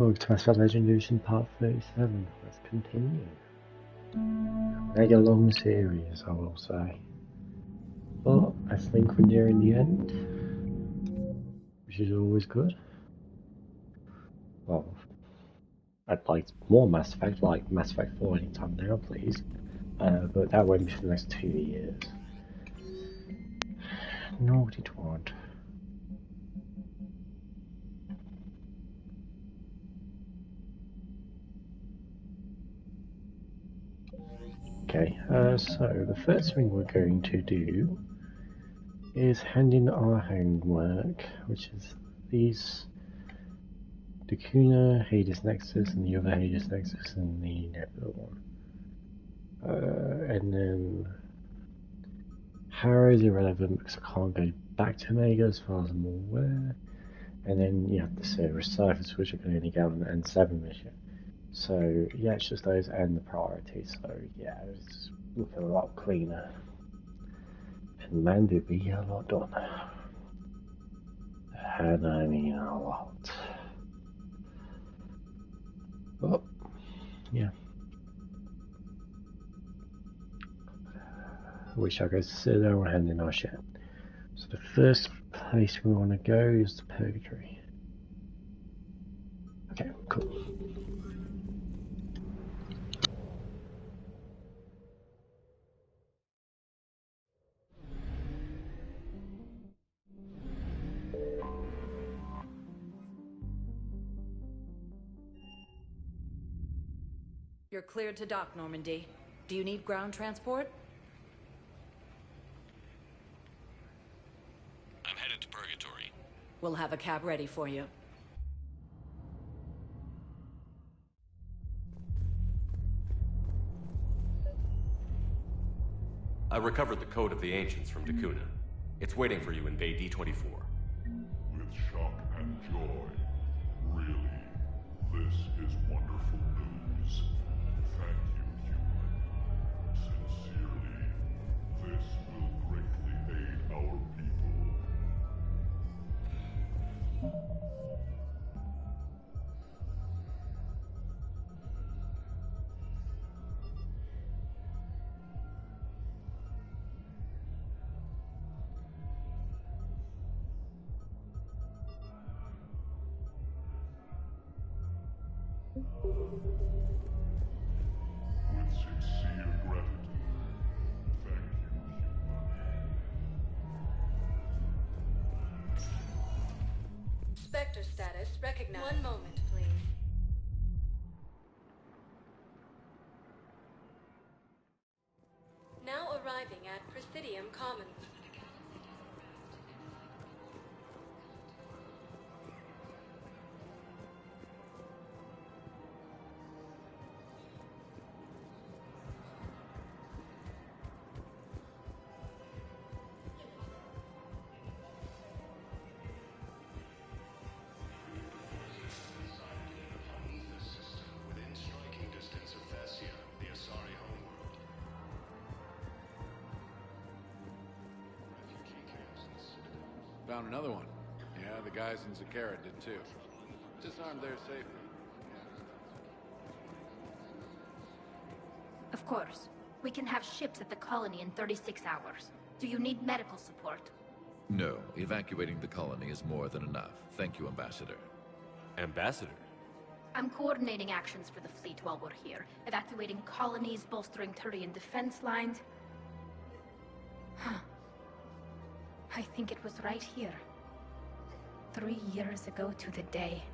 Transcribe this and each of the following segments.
Welcome to Mass Effect Legendary Edition Part 37. Let's continue. Mega long series, I will say. But I think we're nearing the end, which is always good. Well, I'd like more Mass Effect, like Mass Effect 4 anytime now, please. But that won't be for the next 2 years. Naughty twat. Okay, so the first thing we're going to do is hand in our homework, which is these Dakuna, Hades Nexus, and the other Hades Nexus, and the Nebula one. And then Harrow's irrelevant because I can't go back to Omega as far as I'm aware. And then you have the Cerberus Cyphers, which are going to only go on the N7 mission. So yeah, it's just those and the priorities. So yeah, it's looking a lot cleaner. And man, did we get a lot done. And I mean a lot. But yeah. We shall go sit down and hand in our shit. So the first place we want to go is the Purgatory. Okay, cool. You're cleared to dock, Normandy. Do you need ground transport? I'm headed to Purgatory. We'll have a cab ready for you. I recovered the Code of the Ancients from Dakuna. It's waiting for you in Bay D-24. With shock and joy. Really, this is wonderful news. Thank you, human. Sincerely, this will greatly aid our people. With sincere gratitude. Thank you, human. Spectre status recognized. One moment, please. Now arriving at Presidium Commons. Within striking distance of Thessia, the Asari homeworld. Refugee camps and citadels. Found another one. Yeah, the guys in Zakara did too. Disarmed their safety. Of course. We can have ships at the colony in 36 hours. Do you need medical support? No, evacuating the colony is more than enough. Thank you, Ambassador. Ambassador? I'm coordinating actions for the fleet while we're here. Evacuating colonies, bolstering Turian defense lines. I think it was right here. 3 years ago to the day.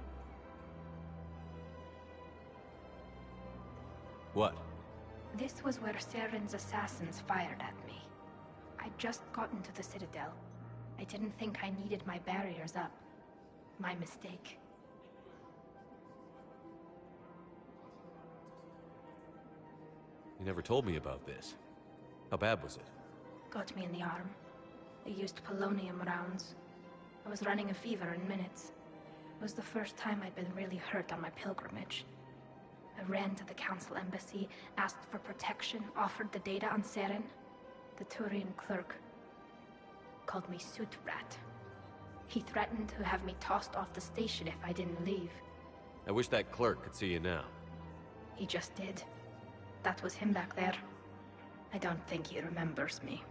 What? This was where Saren's assassins fired at me. I'd just gotten to the Citadel. I didn't think I needed my barriers up. My mistake. You never told me about this. How bad was it? Got me in the arm. They used polonium rounds. I was running a fever in minutes. It was the first time I'd been really hurt on my pilgrimage. I ran to the Council Embassy, asked for protection, offered the data on Seren. The Turian clerk called me Soot Rat. He threatened to have me tossed off the station if I didn't leave. I wish that clerk could see you now. He just did. That was him back there. I don't think he remembers me.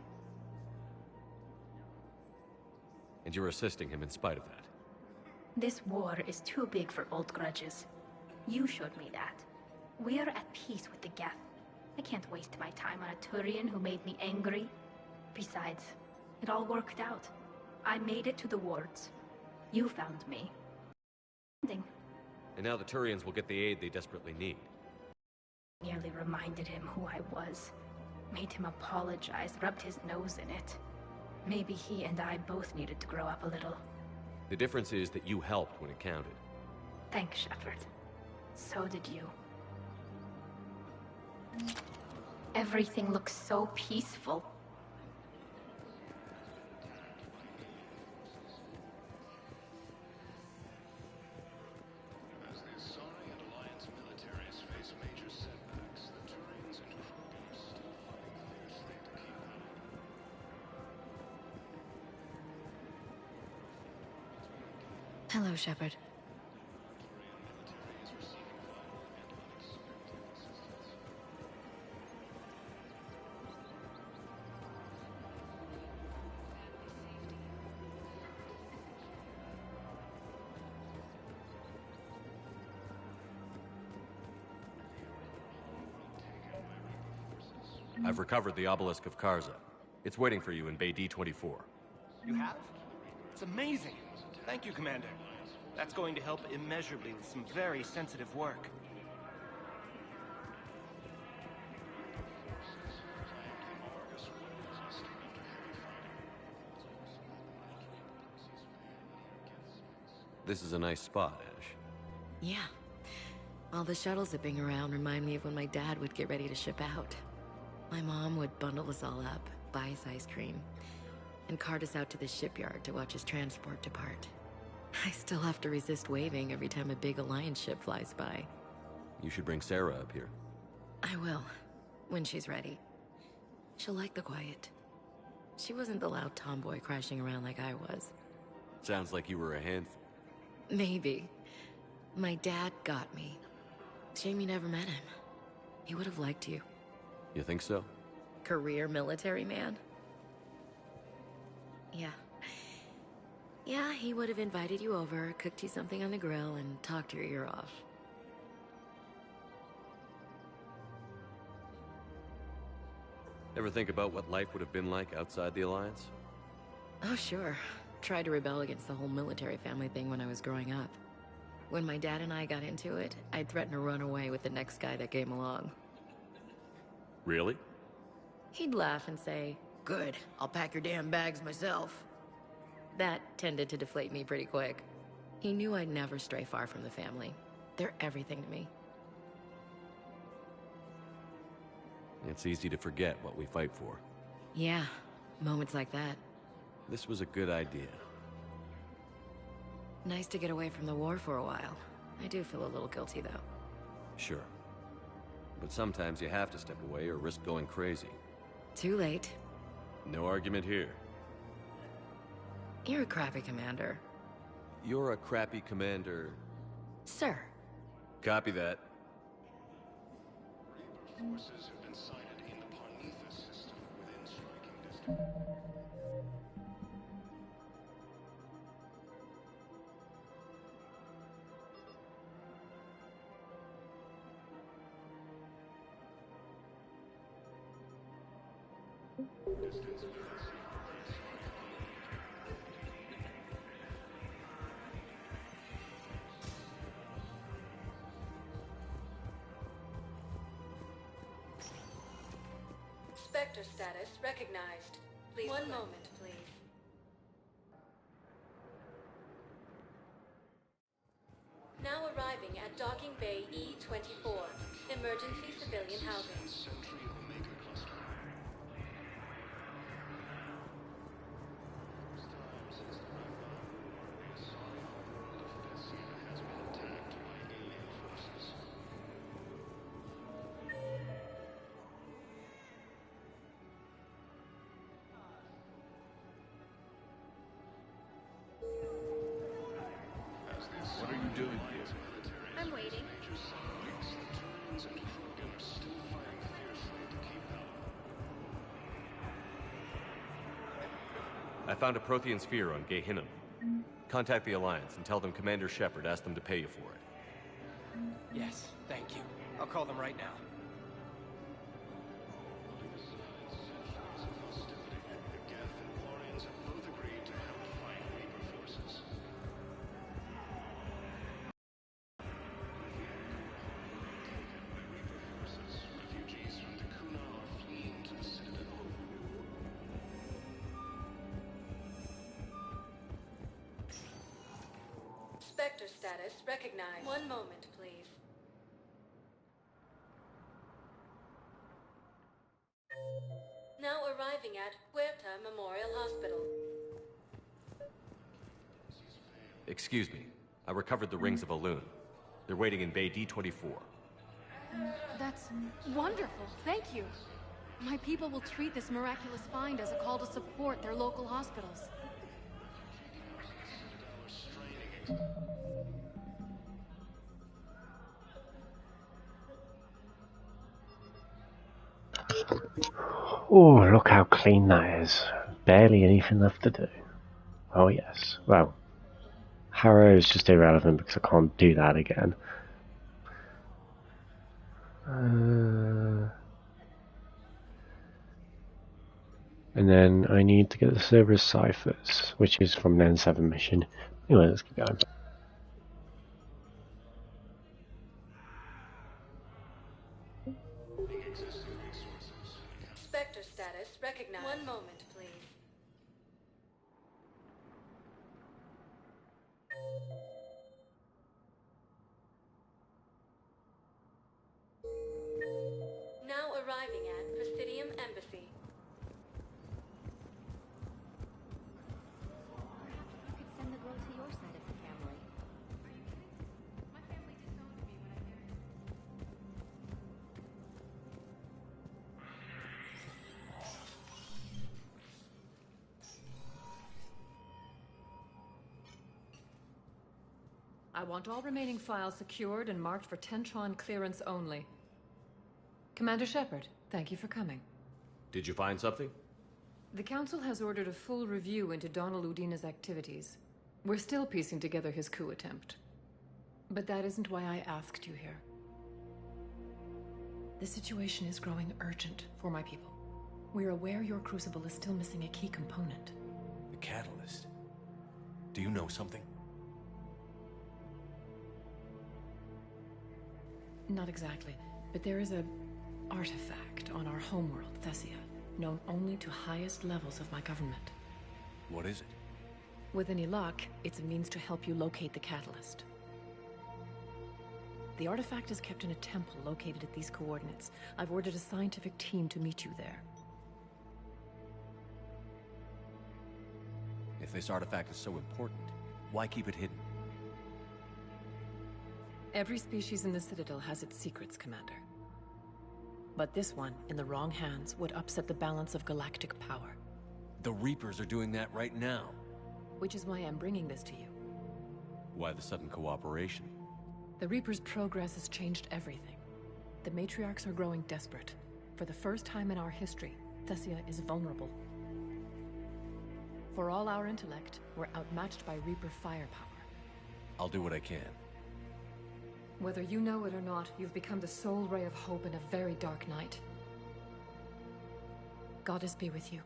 And you're assisting him in spite of that. This war is too big for old grudges. You showed me that. We're at peace with the Geth. I can't waste my time on a Turian who made me angry. Besides, it all worked out. I made it to the wards. You found me. And now the Turians will get the aid they desperately need. Nearly reminded him who I was. Made him apologize, rubbed his nose in it. Maybe he and I both needed to grow up a little. The difference is that you helped when it counted. Thanks, Shepard. So did you. Everything looks so peaceful. As the Asari and Alliance militaries face major setbacks, the Turians and Troops still fighting fiercely to keep them. Hello, Shepard. I've recovered the Obelisk of Karza. It's waiting for you in Bay D-24. You have? It's amazing. Thank you, Commander. That's going to help immeasurably with some very sensitive work. This is a nice spot, Ash. Yeah. All the shuttles zipping around remind me of when my dad would get ready to ship out. My mom would bundle us all up, buy us ice cream, and cart us out to the shipyard to watch his transport depart. I still have to resist waving every time a big Alliance ship flies by. You should bring Sarah up here. I will, when she's ready. She'll like the quiet. She wasn't the loud tomboy crashing around like I was. Sounds like you were a handful. Maybe. My dad got me. Shame you never met him. He would have liked you. You think so? Career military man? Yeah. Yeah, he would have invited you over, cooked you something on the grill, and talked your ear off. Ever think about what life would have been like outside the Alliance? Oh, sure. Tried to rebel against the whole military family thing when I was growing up. When my dad and I got into it, I'd threaten to run away with the next guy that came along. Really? He'd laugh and say, "Good, I'll pack your damn bags myself." That tended to deflate me pretty quick. He knew I'd never stray far from the family. They're everything to me. It's easy to forget what we fight for. Yeah, moments like that. This was a good idea. Nice to get away from the war for a while. I do feel a little guilty, though. Sure. But sometimes you have to step away or risk going crazy. Too late. No argument here. You're a crappy commander. You're a crappy commander. Sir. Copy that. Reaper forces have been sighted in the Parnithus system within striking distance. Spectre status recognized. Please. One moment, please. Now arriving at Docking Bay E-24, emergency civilian housing. Sentry Omega cluster. First time since the Ragnarok, the Asari homeworld of Thessia has been attacked by alien forces. What are you doing here? I'm I found a Prothean sphere on Gehinnom. Contact the Alliance and tell them Commander Shepard asked them to pay you for it. Yes, thank you. I'll call them right now. Spectre status recognized. One moment, please. Now arriving at Huerta Memorial Hospital. Excuse me. I recovered the rings of Elune. They're waiting in Bay D-24. That's wonderful. Thank you. My people will treat this miraculous find as a call to support their local hospitals. Oh, look how clean that is. Barely anything left to do. Oh yes. Well, Harrow is just irrelevant because I can't do that again. And then I need to get the Cerberus ciphers, which is from the N7 mission. Anyway, let's keep going. Spectre status recognized. One moment, please. Now arriving at Presidium Embassy. You could send the girl to your side of the family. My family disowned me when I married. I want all remaining files secured and marked for Tentron clearance only. Commander Shepard, thank you for coming. Did you find something? The Council has ordered a full review into Donald Udina's activities. We're still piecing together his coup attempt. But that isn't why I asked you here. The situation is growing urgent for my people. We're aware your crucible is still missing a key component. The catalyst. Do you know something? Not exactly, but there is a artifact on our homeworld, Thessia, known only to highest levels of my government. What is it? With any luck, it's a means to help you locate the catalyst. The artifact is kept in a temple located at these coordinates. I've ordered a scientific team to meet you there. If this artifact is so important, why keep it hidden? Every species in the Citadel has its secrets, Commander. But this one, in the wrong hands, would upset the balance of galactic power. The Reapers are doing that right now. Which is why I'm bringing this to you. Why the sudden cooperation? The Reapers' progress has changed everything. The Matriarchs are growing desperate. For the first time in our history, Thessia is vulnerable. For all our intellect, we're outmatched by Reaper firepower. I'll do what I can. Whether you know it or not, you've become the sole ray of hope in a very dark night. Goddess be with you.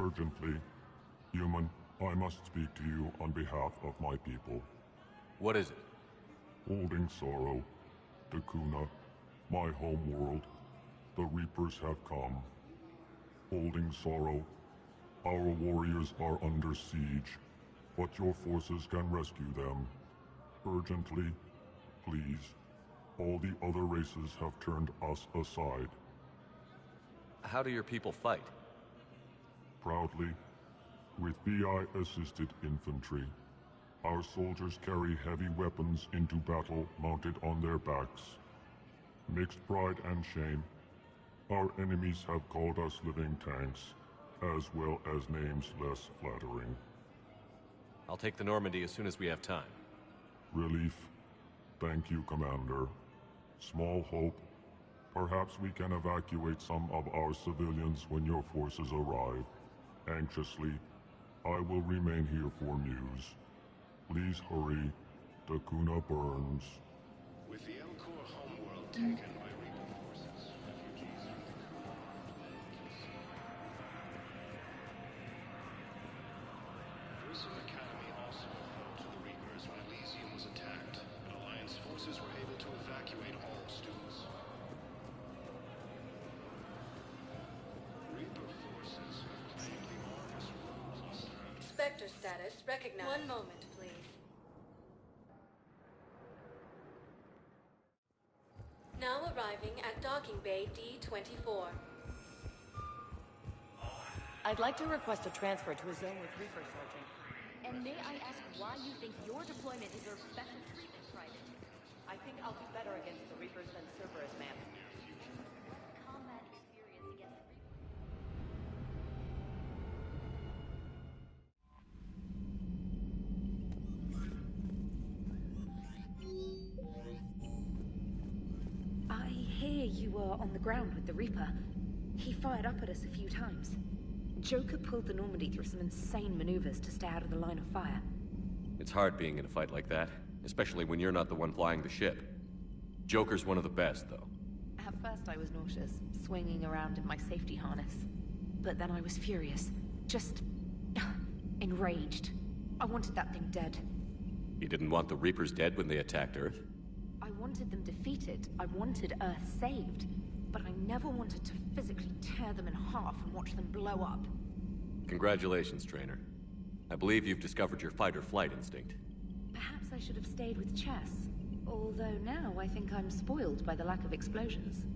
Urgently. Human, I must speak to you on behalf of my people. What is it? Holding sorrow. Dakuna, my home world. The Reapers have come. Holding sorrow, our warriors are under siege, but your forces can rescue them. Urgently, please. All the other races have turned us aside. How do your people fight? Proudly, with VI-assisted infantry. Our soldiers carry heavy weapons into battle mounted on their backs. Mixed pride and shame, our enemies have called us living tanks, as well as names less flattering. I'll take the Normandy as soon as we have time. Relief. Thank you, Commander. Small hope. Perhaps we can evacuate some of our civilians when your forces arrive. Anxiously, I will remain here for news. Please hurry. Takuna burns. With the Elcor homeworld taken by Reaper forces, refugees from the Grissom Academy also fell to the Reapers when Elysium was attacked, but Alliance forces were able to evacuate all students. Reaper forces have claimed the Orcus rules. Spectre status recognized. One moment, please. Now arriving at docking bay D-24. I'd like to request a transfer to a zone with Reaper, Sergeant. And may I ask why you think your deployment deserves special treatment, Private? I think I'll do better against the Reapers than Cerberus, ma'am. Combat experience against I hear you were on the ground with the Reaper. He fired up at us a few times. Joker pulled the Normandy through some insane maneuvers to stay out of the line of fire. It's hard being in a fight like that, especially when you're not the one flying the ship. Joker's one of the best, though. At first I was nauseous, swinging around in my safety harness. But then I was furious. Just... enraged. I wanted that thing dead. You didn't want the Reapers dead when they attacked Earth? I wanted them defeated. I wanted Earth saved. But I never wanted to physically tear them in half and watch them blow up. Congratulations, Trainer. I believe you've discovered your fight-or-flight instinct. Perhaps I should have stayed with chess. Although now I think I'm spoiled by the lack of explosions.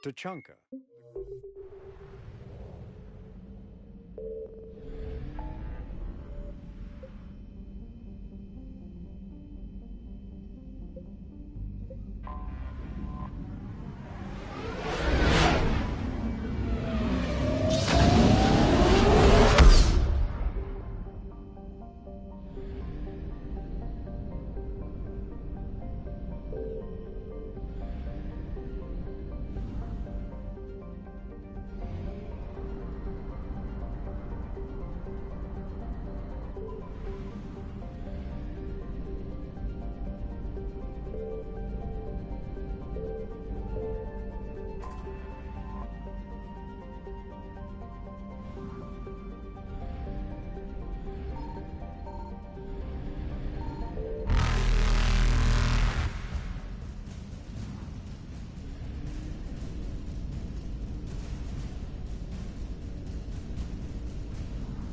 Tachanka.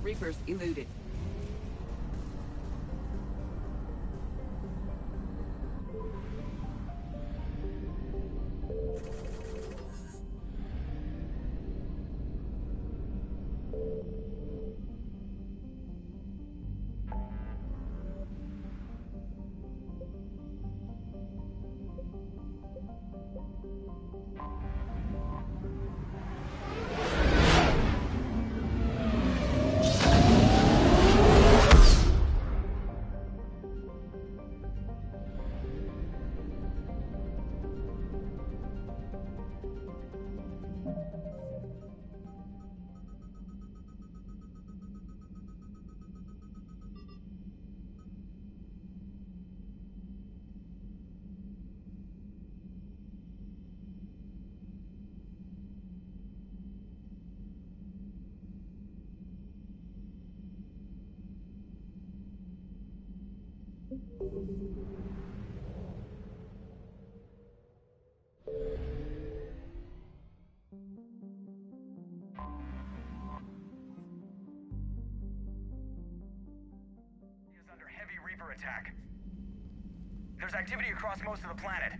Reapers eluded. attack. There's activity across most of the planet.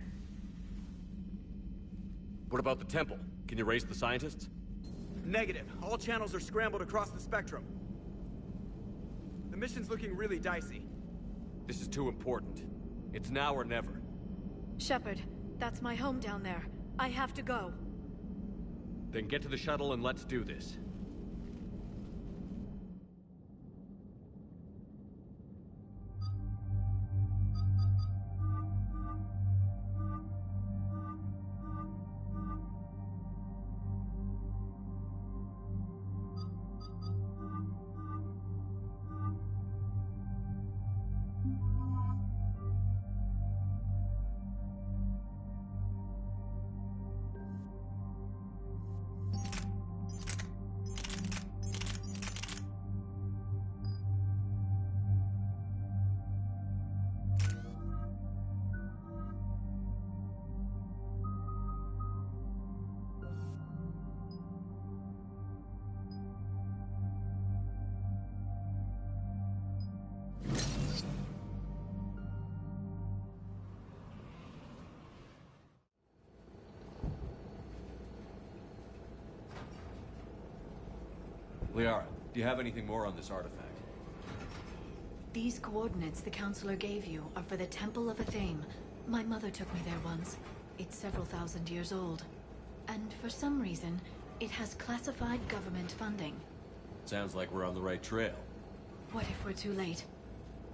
What about the temple? Can you raise the scientists? Negative. All channels are scrambled across the spectrum. The mission's looking really dicey. This is too important. It's now or never. Shepard, that's my home down there. I have to go. Then get to the shuttle and let's do this. Liara, do you have anything more on this artifact? These coordinates the Counselor gave you are for the Temple of Athame. My mother took me there once. It's several thousand years old. And for some reason, it has classified government funding. Sounds like we're on the right trail. What if we're too late?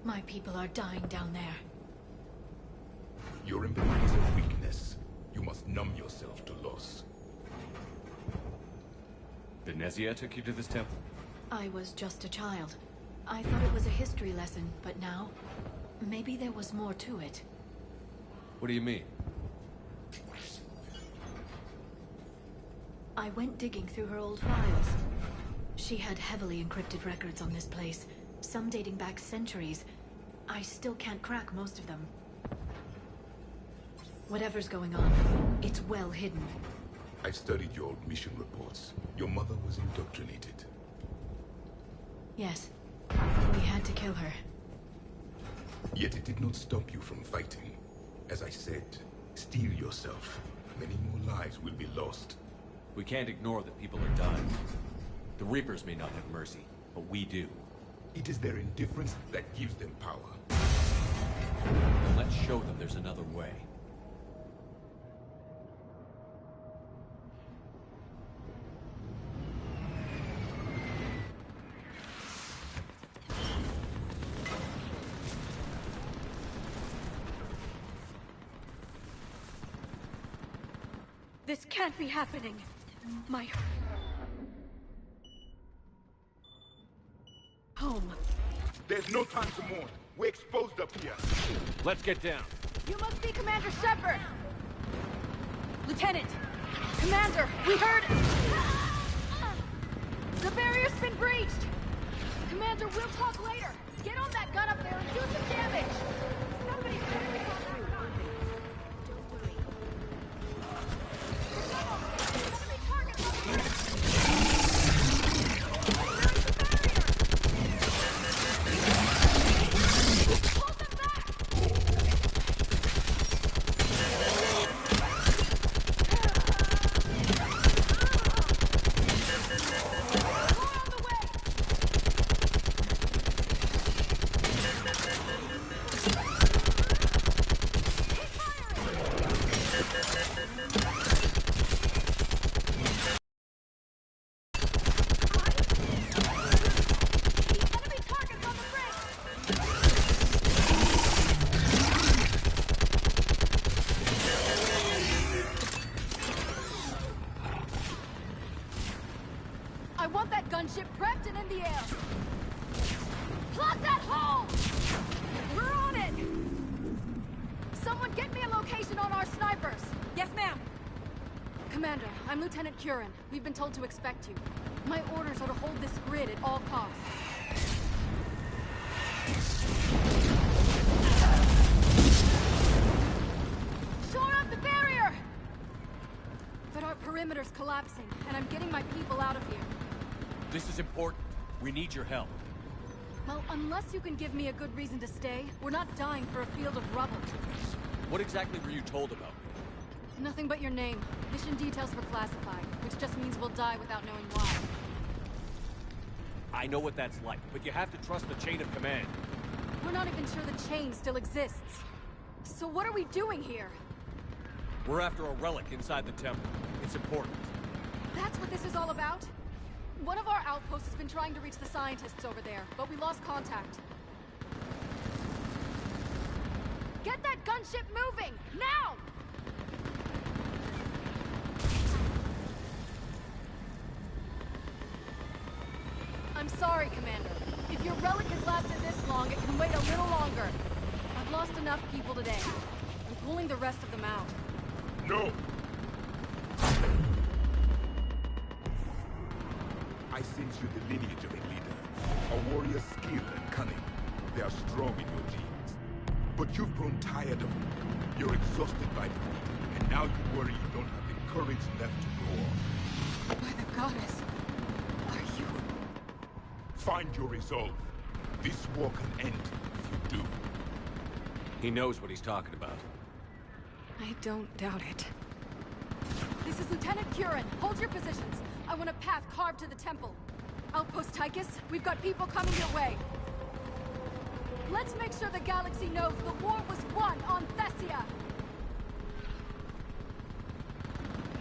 My people are dying down there. Your embodies of weakness. You must numb yourself to loss. Benezia took you to this temple? I was just a child. I thought it was a history lesson, but now, maybe there was more to it. What do you mean? I went digging through her old files. She had heavily encrypted records on this place, some dating back centuries. I still can't crack most of them. Whatever's going on, it's well hidden. I've studied your old mission reports. Your mother was indoctrinated. Yes. We had to kill her. Yet it did not stop you from fighting. As I said, steel yourself. Many more lives will be lost. We can't ignore that people are dying. The Reapers may not have mercy, but we do. It is their indifference that gives them power. Then let's show them there's another way. This can't be happening. My home. There's no time to mourn. We're exposed up here. Let's get down. You must be Commander Shepard! Lieutenant! Commander, we heard... The barrier's been breached! Commander, we'll talk later! Get on that gun up there and do some damage! Somebody's gonna be on that gun! Don't worry. Enemy target up here! Gunship prepped and in the air. Plug that hole! We're on it! Someone get me a location on our snipers. Yes, ma'am. Commander, I'm Lieutenant Curran. We've been told to expect you. My orders are to hold this grid at all costs. Shore up the barrier! But our perimeter's collapsing, and I'm getting my people out of here. This is important. We need your help. Well, unless you can give me a good reason to stay, we're not dying for a field of rubble. What exactly were you told about me? Nothing but your name. Mission details were classified, which just means we'll die without knowing why. I know what that's like, but you have to trust the chain of command. We're not even sure the chain still exists. So what are we doing here? We're after a relic inside the temple. It's important. That's what this is all about? One of our outposts has been trying to reach the scientists over there, but we lost contact. Get that gunship moving! Now! I'm sorry, Commander. If your relic has lasted this long, it can wait a little longer. I've lost enough people today. I'm pulling the rest of them out. No! I sense you the lineage of a leader. A warrior's skill and cunning. They are strong in your genes. But you've grown tired of them. You're exhausted by defeat, and now you worry you don't have the courage left to go on. By the goddess, are you... Find your resolve. This war can end if you do. He knows what he's talking about. I don't doubt it. This is Lieutenant Curran. Hold your positions. I want a path carved to the temple. Outpost Tychus, we've got people coming your way. Let's make sure the galaxy knows the war was won on Thessia.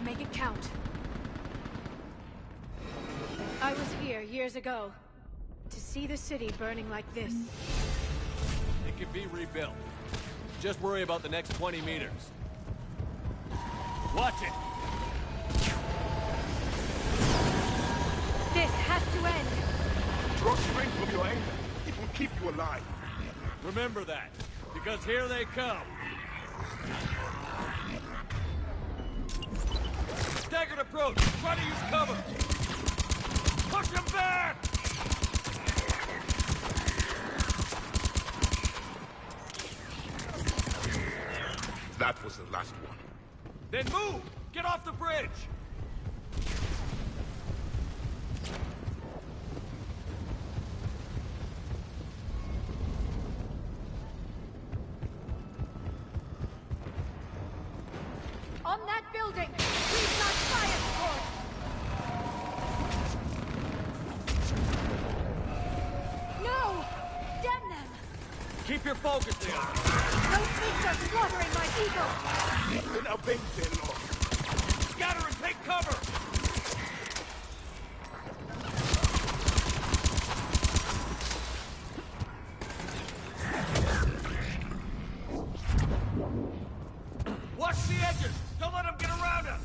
Make it count. I was here years ago. To see the city burning like this. It can be rebuilt. Just worry about the next 20 meters. Watch it! This has to end! Draw strength from your anger. It will keep you alive. Remember that, because here they come. Staggered approach! Try to use cover! Push him back! That was the last one. Then move! Get off the bridge! On that building! Please not fire support! No! Damn them! Keep your focus, Leon! Those things are slaughtering my ego! Then avenge their loss. Scatter and take cover! Watch the edges! Don't let them get around us!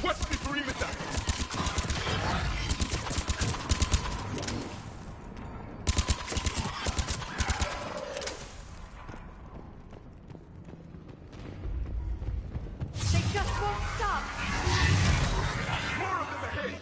What's the perimeter? They just won't stop! More of them ahead!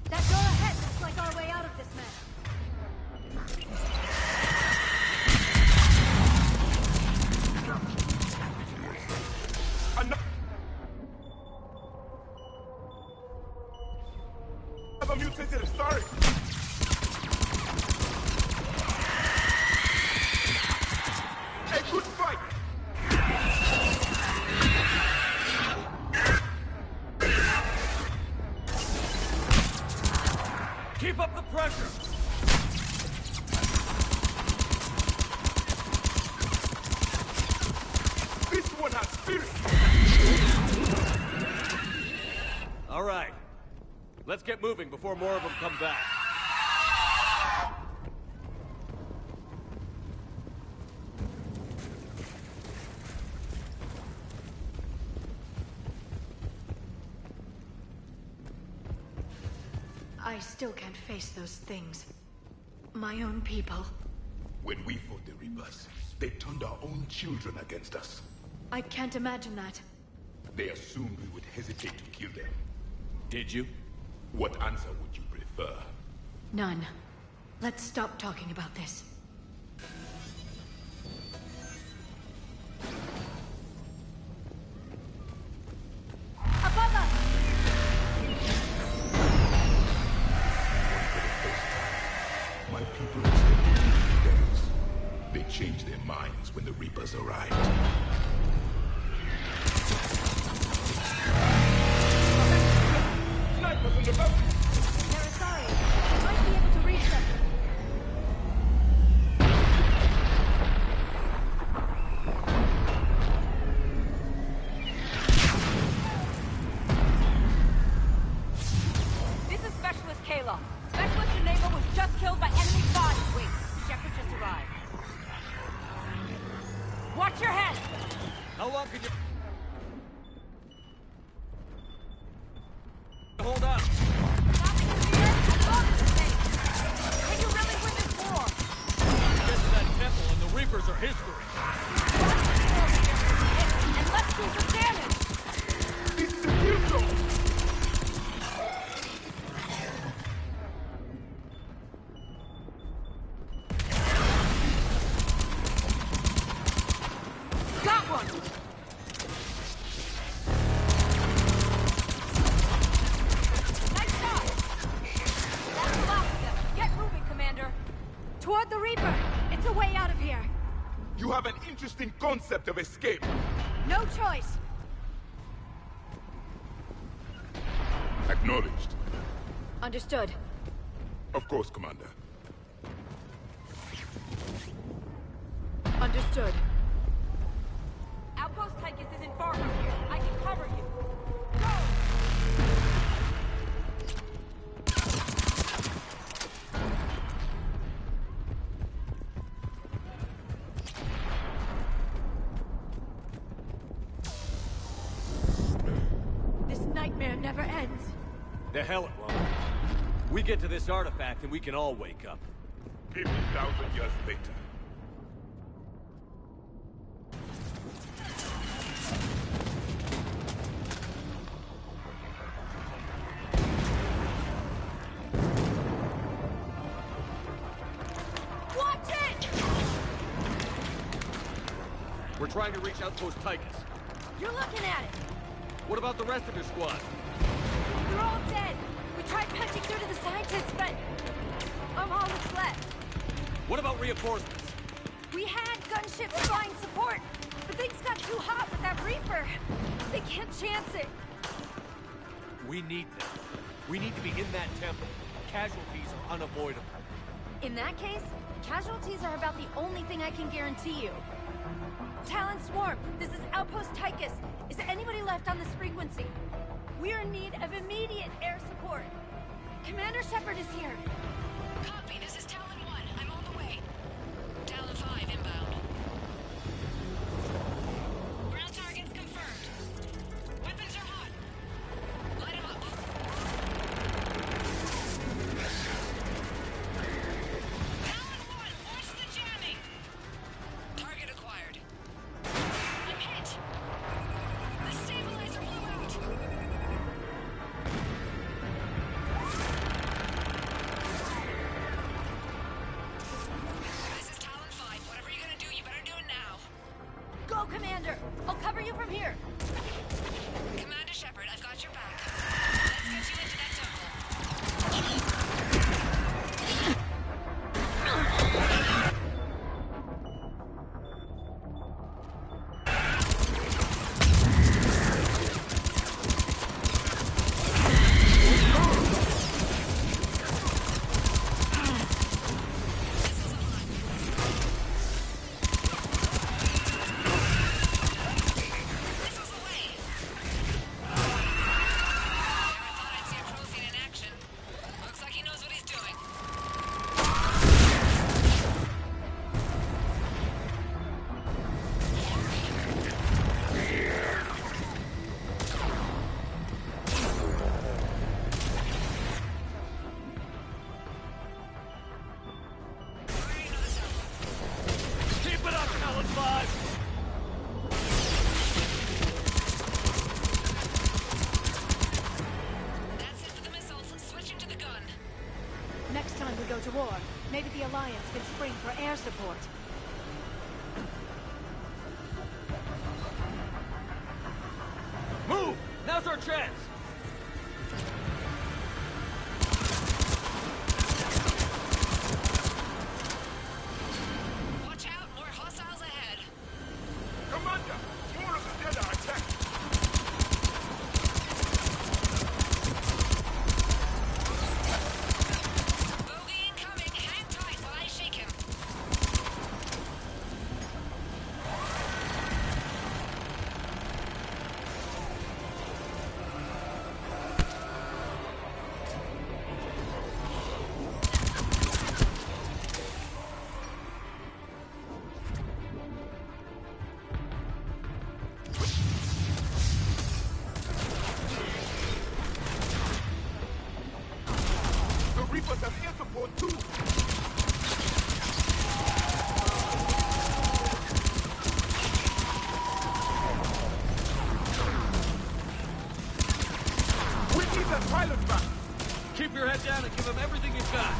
That door ahead looks like our way out of this mess. Another mutated, sorry! A good fight! Keep up the pressure! This one has spirit! All right. Let's get moving before more of them come back. I still can't face those things. My own people. When we fought the Reapers, they turned our own children against us. I can't imagine that. They assumed we would hesitate to kill them. Did you? What answer would you prefer? None. Let's stop talking about this. Above us! My people expected to be leaders. They changed their minds when the Reapers arrived. Snipers in the boat! Sorry. I might be able to reach them. This is Specialist Kayla. Specialist Geneva was just killed by enemy bodies. Wait, Shepard just arrived. Watch your head! How long could you... Hold up! Can you really win this war? Get to that temple and the Reapers are history. And let's do some damage! This is the future! Got one! Nice shot! That's the last of them. Get moving, Commander. Toward the Reaper. It's a way out of here. You have an interesting concept of escape. No choice. Acknowledged. Understood. Of course, Commander. Understood. Outpost Tychus isn't far from here. I can cover you. Go! This nightmare never ends. The hell it won't. We get to this artifact and we can all wake up. 50,000 years later. Watch it! We're trying to reach Outpost Tychus. You're looking at it. What about the rest of your squad? They're all dead. We tried punching through to the scientists, but I'm all that's left. What about reinforcements? We had gunships flying support, but things got too hot with that Reaper. They can't chance it. We need them. We need to be in that temple. Casualties are unavoidable. In that case, casualties are about the only thing I can guarantee you. Talon Swarm, this is Outpost Tychus. Is there anybody left on this frequency? We're in need of immediate air support. Commander Shepard is here. Copy, this is Talon 1. I'm on the way. Talon 5 inbound. Ground targets confirmed. Weapons are hot. Light 'em up. Talon 1, launch the jamming. Target acquired. I'm hit. The stabilizer blew out. war. Maybe the Alliance can spring for air support. Move! Now's our chance! Watch out, more hostiles ahead. Commander! More of the dead are attacked! Bogey incoming. Hang tight while I shake him. The Reapers have air support too! We need that pilot back! Keep your head down and give him everything you've got.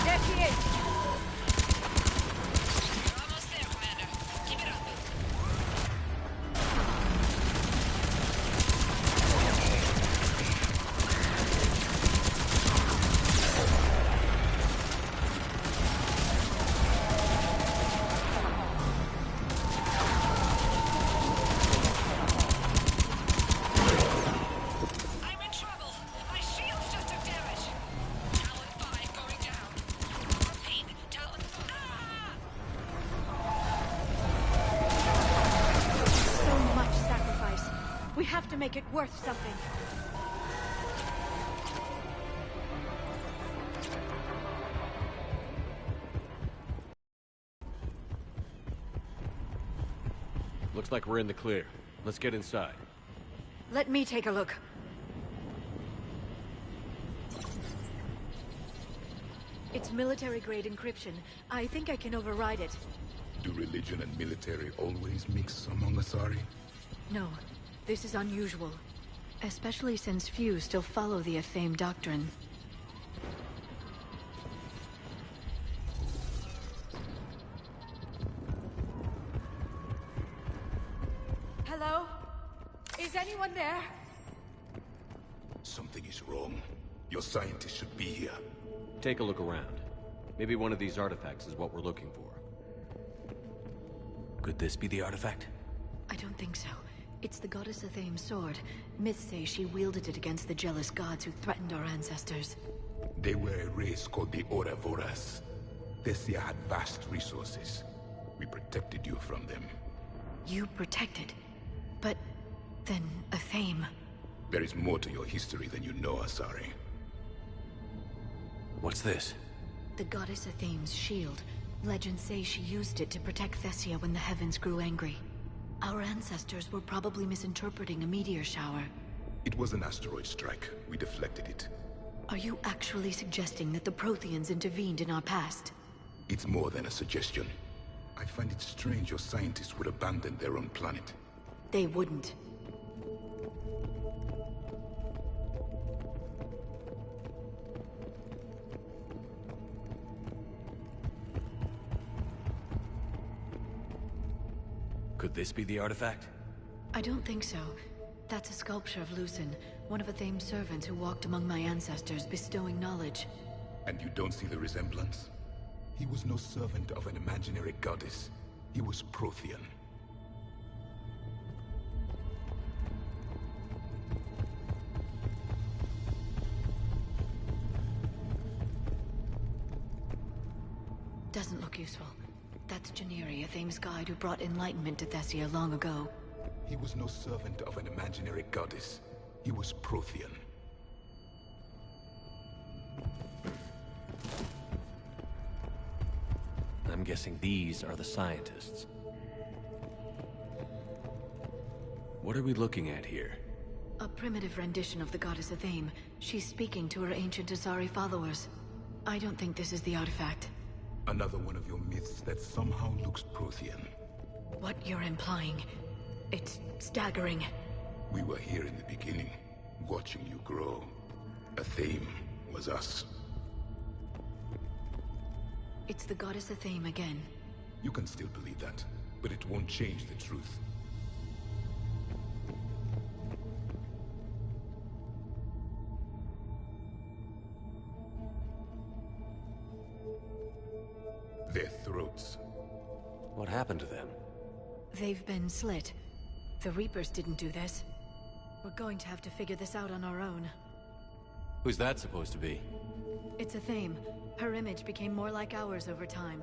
There she is! Almost there, Commander. Keep it up. I'm in trouble. My shields just took damage. Talon 5 going down. Repeat, Talon. So much sacrifice. We have to make it worth something. Looks like we're in the clear. Let's get inside. Let me take a look. It's military-grade encryption. I think I can override it. Do religion and military always mix among Asari? No, this is unusual. Especially since few still follow the Athame doctrine. Hello? Is anyone there? Something is wrong. Your scientists should be here. Take a look around. Maybe one of these artifacts is what we're looking for. Could this be the artifact? I don't think so. It's the goddess Athame's sword. Myths say she wielded it against the jealous gods who threatened our ancestors. They were a race called the Ouroboros. Thessia had vast resources. We protected you from them. You protected. But then Athame. There is more to your history than you know, Asari. What's this? The goddess Athame's shield. Legends say she used it to protect Thessia when the heavens grew angry. Our ancestors were probably misinterpreting a meteor shower. It was an asteroid strike. We deflected it. Are you actually suggesting that the Protheans intervened in our past? It's more than a suggestion. I find it strange your scientists would abandon their own planet. They wouldn't. Could this be the artifact? I don't think so. That's a sculpture of Lucen, one of Athame's servants who walked among my ancestors, bestowing knowledge. And you don't see the resemblance? He was no servant of an imaginary goddess. He was Prothean. Doesn't look useful. That's Janiri, Athame's guide who brought enlightenment to Thessia long ago. He was no servant of an imaginary goddess. He was Prothean. I'm guessing these are the scientists. What are we looking at here? A primitive rendition of the goddess Athame. She's speaking to her ancient Asari followers. I don't think this is the artifact. Another one of your myths that somehow looks Prothean. What you're implying, it's staggering. We were here in the beginning, watching you grow. Athame was us. It's the goddess Athame again. You can still believe that, but it won't change the truth. Their throats. What happened to them? They've been slit. The Reapers didn't do this. We're going to have to figure this out on our own. Who's that supposed to be? It's Athame. Her image became more like ours over time.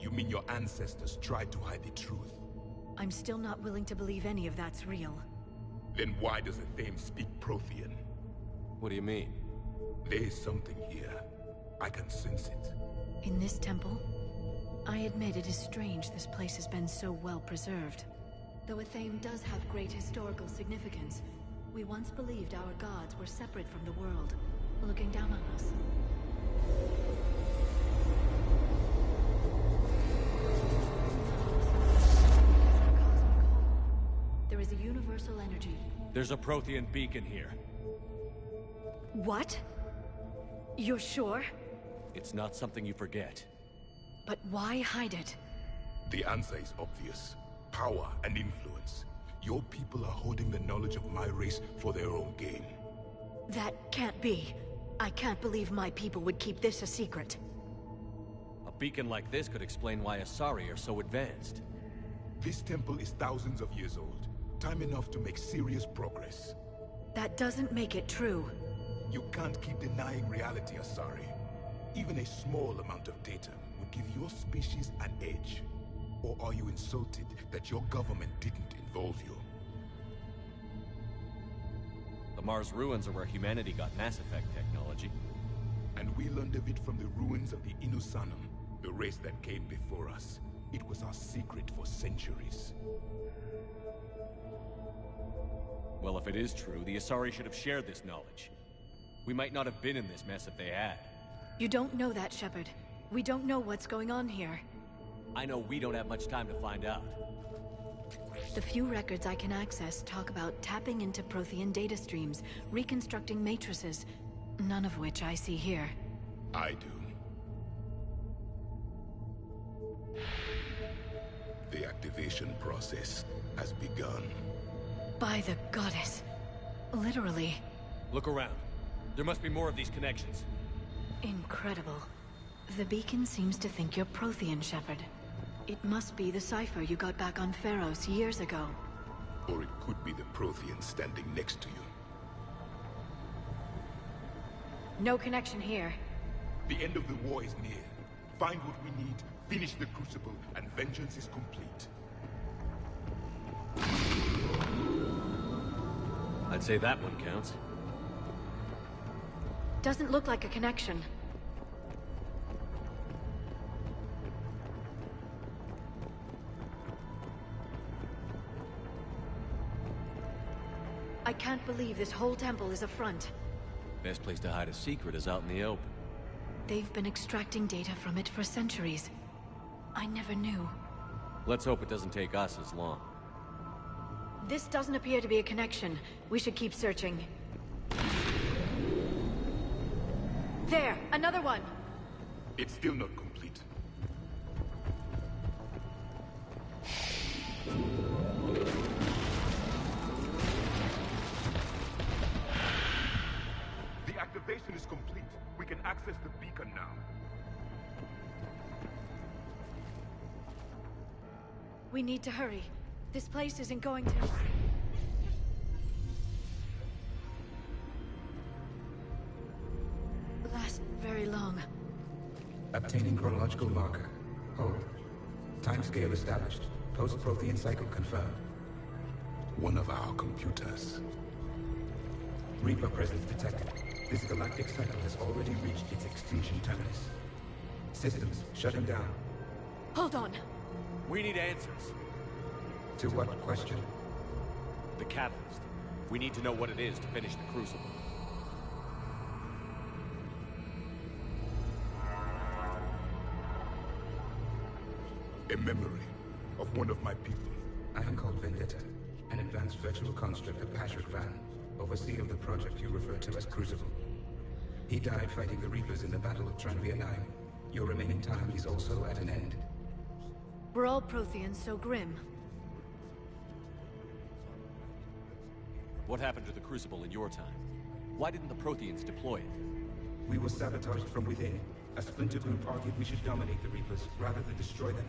You mean your ancestors tried to hide the truth? I'm still not willing to believe any of that's real. Then why does Athame speak Prothean? What do you mean? There is something here. I can sense it. In this temple? I admit it is strange this place has been so well preserved. Though Athame does have great historical significance, we once believed our gods were separate from the world, looking down on us. There is a universal energy. There's a Prothean beacon here. What? You're sure? It's not something you forget. But why hide it? The answer is obvious. Power and influence. Your people are holding the knowledge of my race for their own gain. That can't be. I can't believe my people would keep this a secret. A beacon like this could explain why Asari are so advanced. This temple is thousands of years old. Time enough to make serious progress. That doesn't make it true. You can't keep denying reality, Asari. Even a small amount of data would give your species an edge. Or are you insulted that your government didn't involve you? The Mars ruins are where humanity got Mass Effect technology. And we learned of it from the ruins of the Inusanum, the race that came before us. It was our secret for centuries. Well, if it is true, the Asari should have shared this knowledge. We might not have been in this mess if they had. You don't know that, Shepard. We don't know what's going on here. I know we don't have much time to find out. The few records I can access talk about tapping into Prothean data streams, reconstructing matrices, none of which I see here. I do. The activation process has begun. By the goddess. Literally. Look around. There must be more of these connections. Incredible. The beacon seems to think you're Prothean, Shepard. It must be the cipher you got back on Pharos years ago. Or it could be the Prothean standing next to you. No connection here. The end of the war is near. Find what we need, finish the Crucible, and vengeance is complete. I'd say that one counts. Doesn't look like a connection. I can't believe this whole temple is a front. Best place to hide a secret is out in the open. They've been extracting data from it for centuries. I never knew. Let's hope it doesn't take us as long. This doesn't appear to be a connection. We should keep searching. There! Another one! It's still not complete. The activation is complete. We can access the beacon now. We need to hurry. This place isn't going to... last very long. Obtaining chronological marker. Hold. Timescale established. Post-Prothean cycle confirmed. One of our computers. Reaper presence detected. This galactic cycle has already reached its extinction terminus. Systems shutting down. Hold on. We need answers. To what question? The catalyst. We need to know what it is to finish the Crucible. A memory of one of my people. I am called Vendetta, an advanced virtual construct of Patrick Van, overseer of the project you refer to as Crucible. He died fighting the Reapers in the Battle of Tranvia 9. Your remaining time is also at an end. Were all Protheans so grim? What happened to the Crucible in your time? Why didn't the Protheans deploy it? We were sabotaged from within. A splinter group argued we should dominate the Reapers rather than destroy them.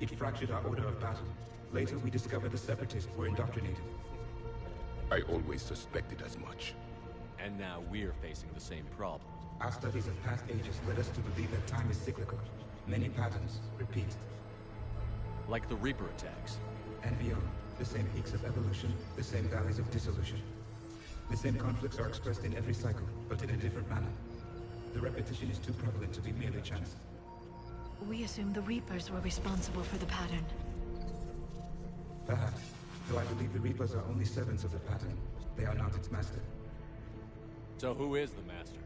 It fractured our order of battle. Later, we discovered the Separatists were indoctrinated. I always suspected as much. And now we're facing the same problem. Our studies of past ages led us to believe that time is cyclical. Many patterns repeat. Like the Reaper attacks. And beyond. The same peaks of evolution, the same valleys of dissolution. The same conflicts are expressed in every cycle, but in a different manner. The repetition is too prevalent to be merely chance. We assumed the Reapers were responsible for the pattern. Perhaps, though I believe the Reapers are only servants of the pattern. They are not its master. So who is the master?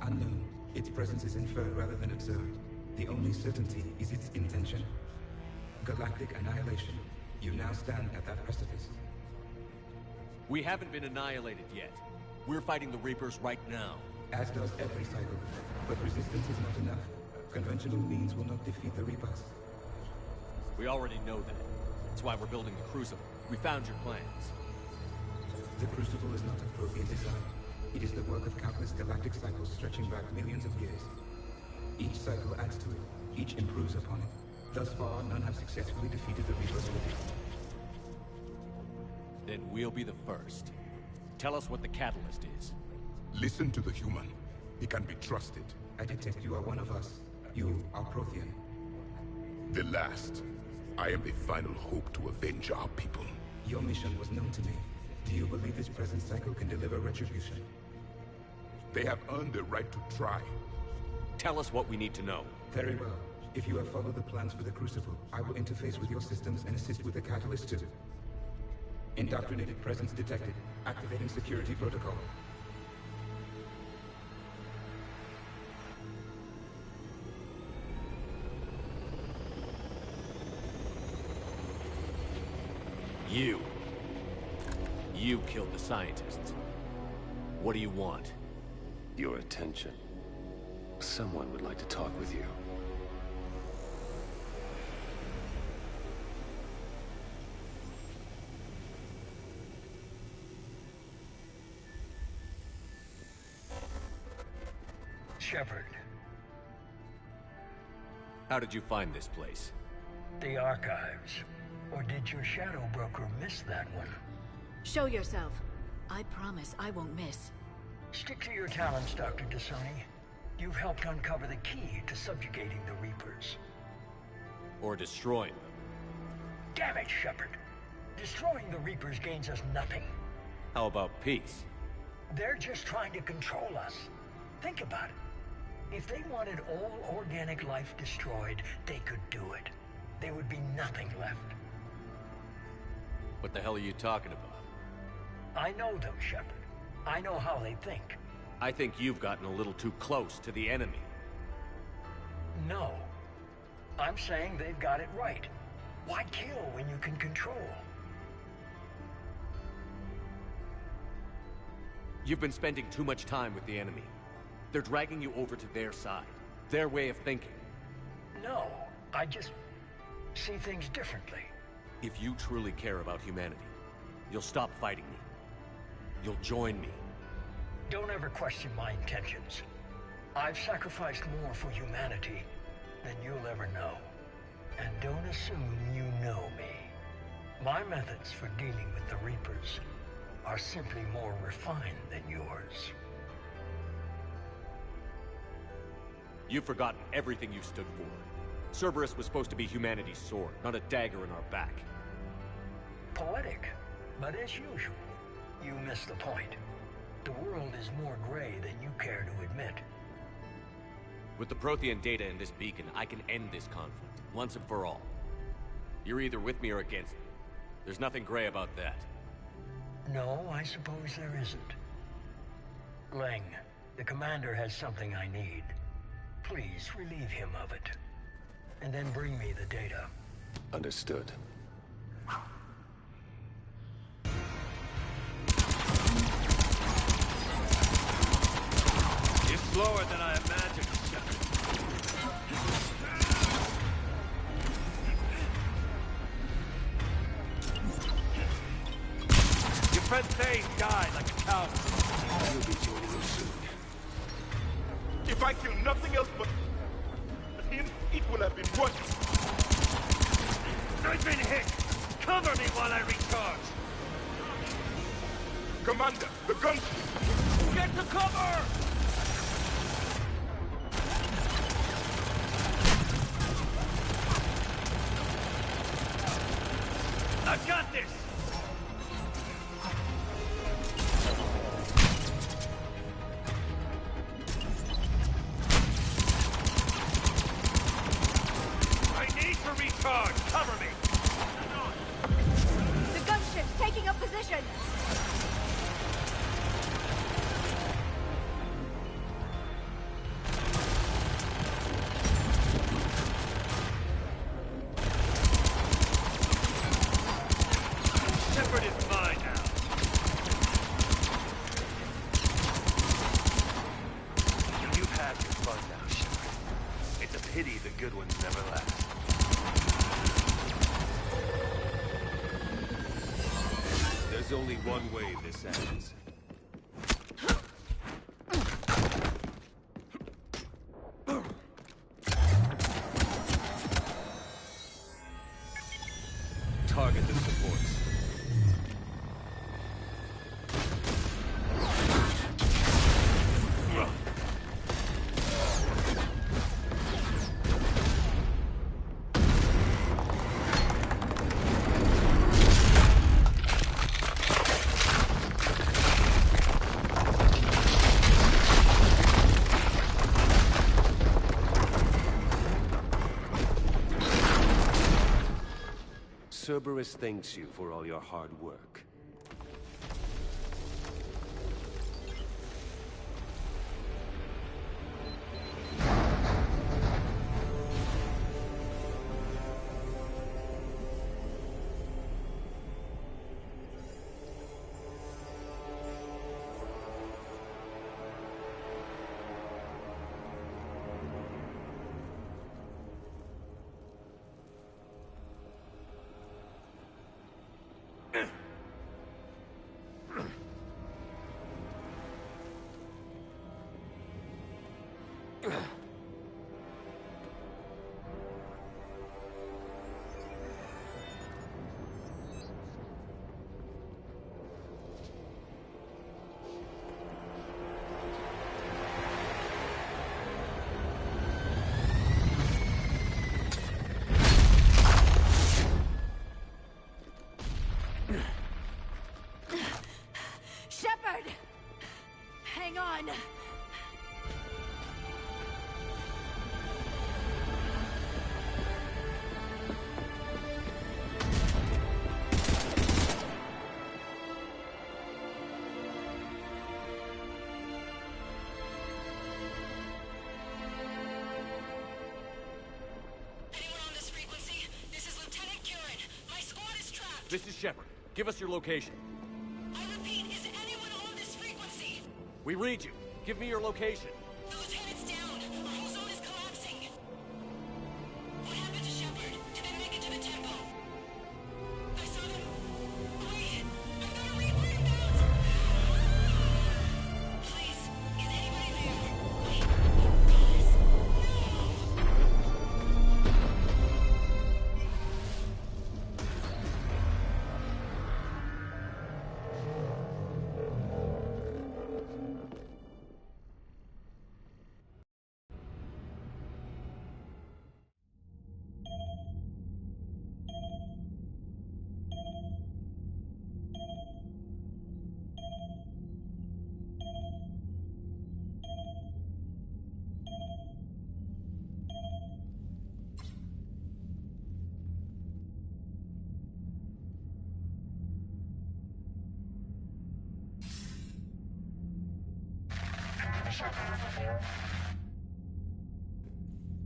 Unknown. Its presence is inferred rather than observed. The only certainty is its intention. Galactic annihilation. You now stand at that precipice. We haven't been annihilated yet. We're fighting the Reapers right now. As does every cycle. But resistance is not enough. Conventional means will not defeat the Reapers. We already know that. That's why we're building the Crucible. We found your plans. The Crucible is not a Prothean design. It is the work of countless galactic cycles stretching back millions of years. Each cycle adds to it. Each improves upon it. Thus far, none have successfully defeated the Reapers with it. Then we'll be the first. Tell us what the catalyst is. Listen to the human. He can be trusted. I detect you are one of us. You are Prothean. The last. I am the final hope to avenge our people. Your mission was known to me. Do you believe this present cycle can deliver retribution? They have earned the right to try. Tell us what we need to know. Very well. If you have followed the plans for the Crucible, I will interface with your systems and assist with the catalyst too. Indoctrinated presence detected. Activating security protocol. You killed the scientists. What do you want? Your attention. Someone would like to talk with you. Shepard. How did you find this place? The archives. Or did your shadow broker miss that one? Show yourself. I promise I won't miss. Stick to your talents, Dr. T'Soni. You've helped uncover the key to subjugating the Reapers. Or destroying them. Damn it, Shepard. Destroying the Reapers gains us nothing. How about peace? They're just trying to control us. Think about it. If they wanted all organic life destroyed, they could do it. There would be nothing left. What the hell are you talking about? I know them, Shepard. I know how they think. I think you've gotten a little too close to the enemy. No. I'm saying they've got it right. Why kill when you can control? You've been spending too much time with the enemy. They're dragging you over to their side. Their way of thinking. No, I just see things differently. If you truly care about humanity, you'll stop fighting me. You'll join me. Don't ever question my intentions. I've sacrificed more for humanity than you'll ever know. And don't assume you know me. My methods for dealing with the Reapers are simply more refined than yours. You've forgotten everything you stood for. Cerberus was supposed to be humanity's sword, not a dagger in our back. Poetic, but as usual, you miss the point. The world is more gray than you care to admit. With the Prothean data in this beacon, I can end this conflict, once and for all. You're either with me or against me. There's nothing gray about that. No, I suppose there isn't. Leng, the commander has something I need. Please relieve him of it. and then bring me the data. Understood. You're slower than I imagined, Shepard. Your friend Thane died like a coward. You'll be joining him soon. If I kill nothing else but him, it will have been worth it. I've been hit! Cover me while I recharge! Commander, the guns! Get to cover! I've got this! I need to recharge! Cover me! The gunship's taking up position! Shepard is mine now. You've had your fun now, Shepard. It's a pity the good ones never last. There's only one way this ends. Target the supports. Cerberus thanks you for all your hard work. Shepard! Hang on! This is Shepard. Give us your location. I repeat, is anyone on this frequency? We read you. Give me your location. The lieutenant's down. Our whole zone is collapsing. What happened to Shepard? Did they make it to the temple? I saw them. Wait! I've got a Reaper inbound! Please, is anybody there? Wait, guys,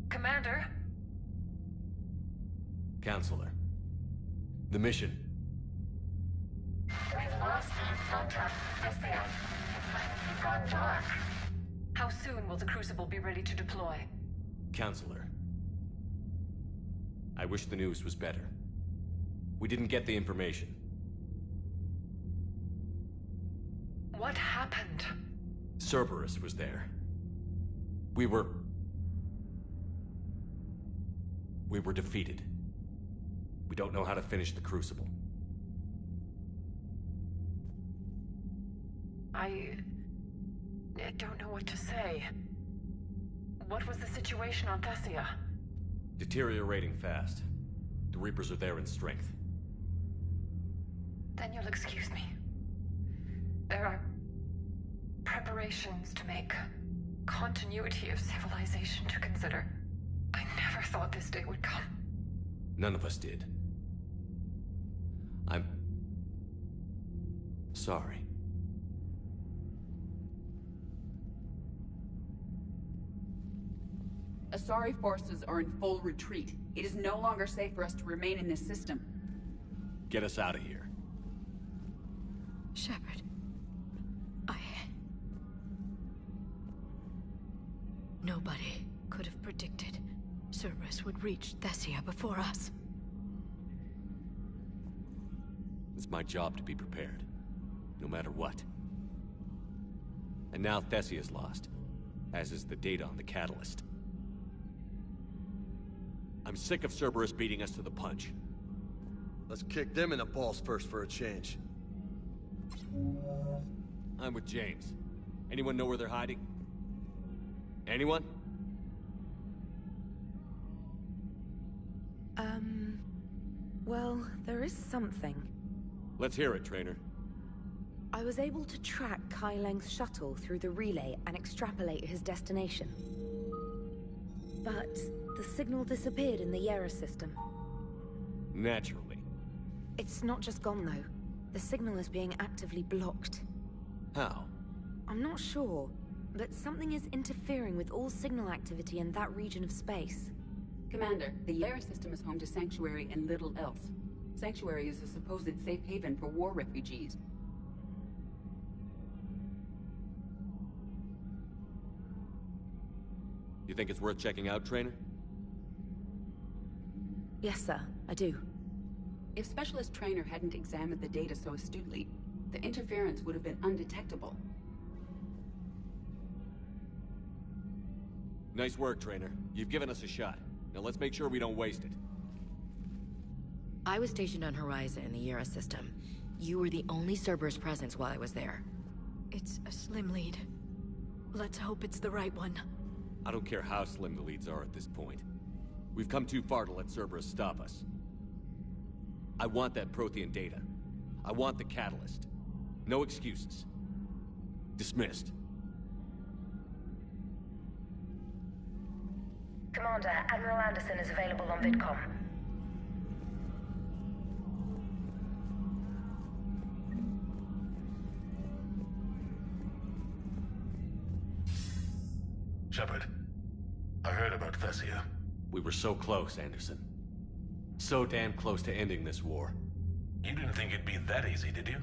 Commander? Counselor. The mission. We've lost contact with the It's gone dark. How soon will the Crucible be ready to deploy? Counselor. I wish the news was better. We didn't get the information. What happened? Cerberus was there. We were defeated. We don't know how to finish the Crucible. I don't know what to say. What was the situation on Thessia? Deteriorating fast. The Reapers are there in strength. Then you'll excuse me. There are preparations to make, continuity of civilization to consider. I never thought this day would come. None of us did. I'm sorry. Asari forces are in full retreat. It is no longer safe for us to remain in this system. Get us out of here. Shepard. Nobody could have predicted Cerberus would reach Thessia before us. It's my job to be prepared, no matter what. And now Thessia's lost, as is the data on the Catalyst. I'm sick of Cerberus beating us to the punch. Let's kick them in the balls first for a change. I'm with James. Anyone know where they're hiding? Anyone? Well, there is something. Let's hear it, Trainer. I was able to track Kai Leng's shuttle through the relay and extrapolate his destination. But the signal disappeared in the Yera system. Naturally. It's not just gone, though. The signal is being actively blocked. How? I'm not sure, but something is interfering with all signal activity in that region of space. Commander, the Yera system is home to Sanctuary and little else. Sanctuary is a supposed safe haven for war refugees. You think it's worth checking out, Trainer? Yes, sir, I do. If Specialist Trainer hadn't examined the data so astutely, the interference would have been undetectable. Nice work, Trainer. You've given us a shot. Now let's make sure we don't waste it. I was stationed on Horizon in the Yera system. You were the only Cerberus presence while I was there. It's a slim lead. Let's hope it's the right one. I don't care how slim the leads are at this point. We've come too far to let Cerberus stop us. I want that Prothean data. I want the Catalyst. No excuses. Dismissed. Commander, Admiral Anderson is available on VidCom. Shepard, I heard about Thessia. We were so close, Anderson. So damn close to ending this war. You didn't think it'd be that easy, did you?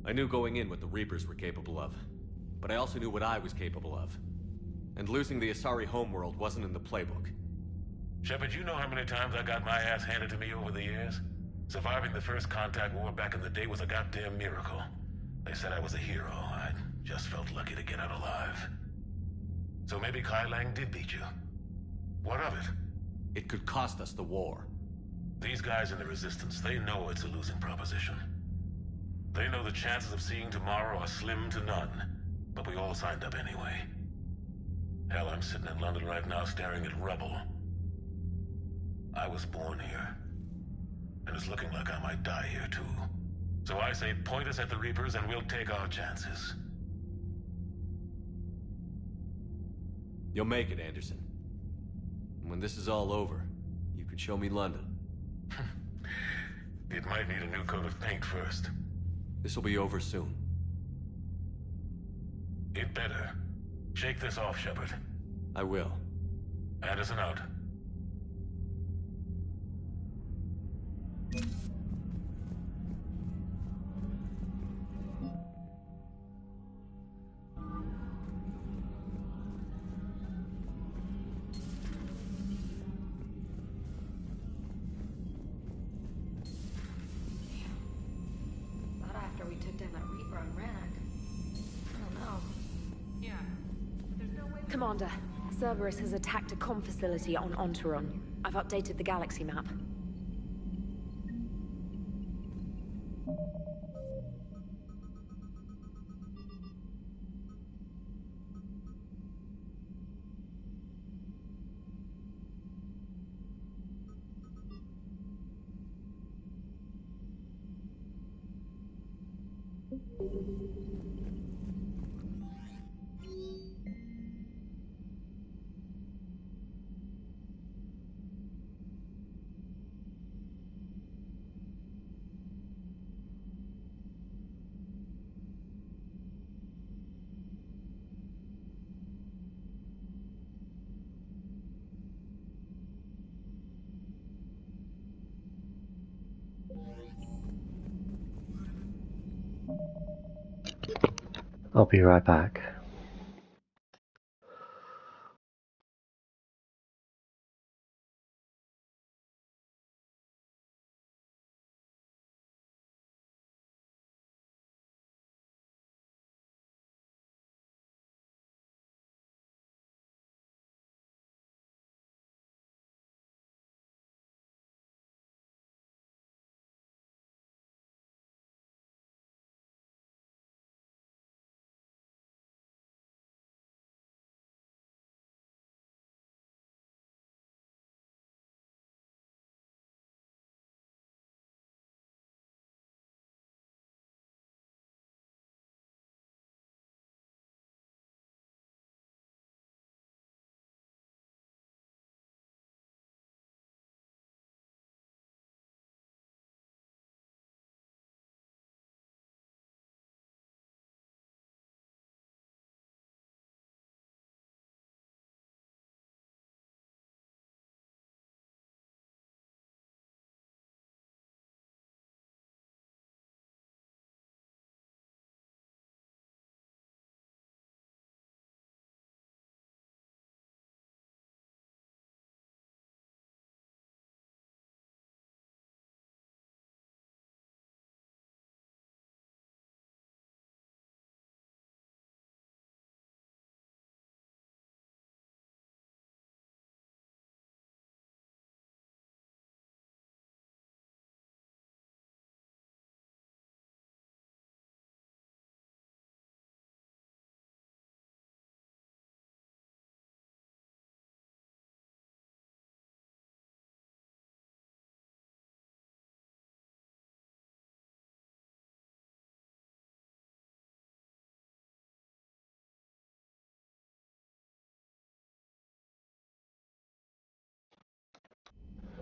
I knew going in what the Reapers were capable of, but I also knew what I was capable of. And losing the Asari homeworld wasn't in the playbook. Shepard, you know how many times I got my ass handed to me over the years? Surviving the first contact war back in the day was a goddamn miracle. They said I was a hero. I just felt lucky to get out alive. So maybe Kai Lang did beat you. What of it? It could cost us the war. These guys in the Resistance, they know it's a losing proposition. They know the chances of seeing tomorrow are slim to none, but we all signed up anyway. Hell, I'm sitting in London right now staring at rubble. I was born here, and it's looking like I might die here too. So I say point us at the Reapers and we'll take our chances. You'll make it, Anderson. When this is all over, you can show me London. It might need a new coat of paint first. This will be over soon. It better. Shake this off, Shepard. I will. Anderson out. Not after we took down that Reaper on Rannoch. I don't know. Yeah. There's no way. Commander, Cerberus has attacked a comm facility on Ontaron. I've updated the galaxy map. I'll be right back.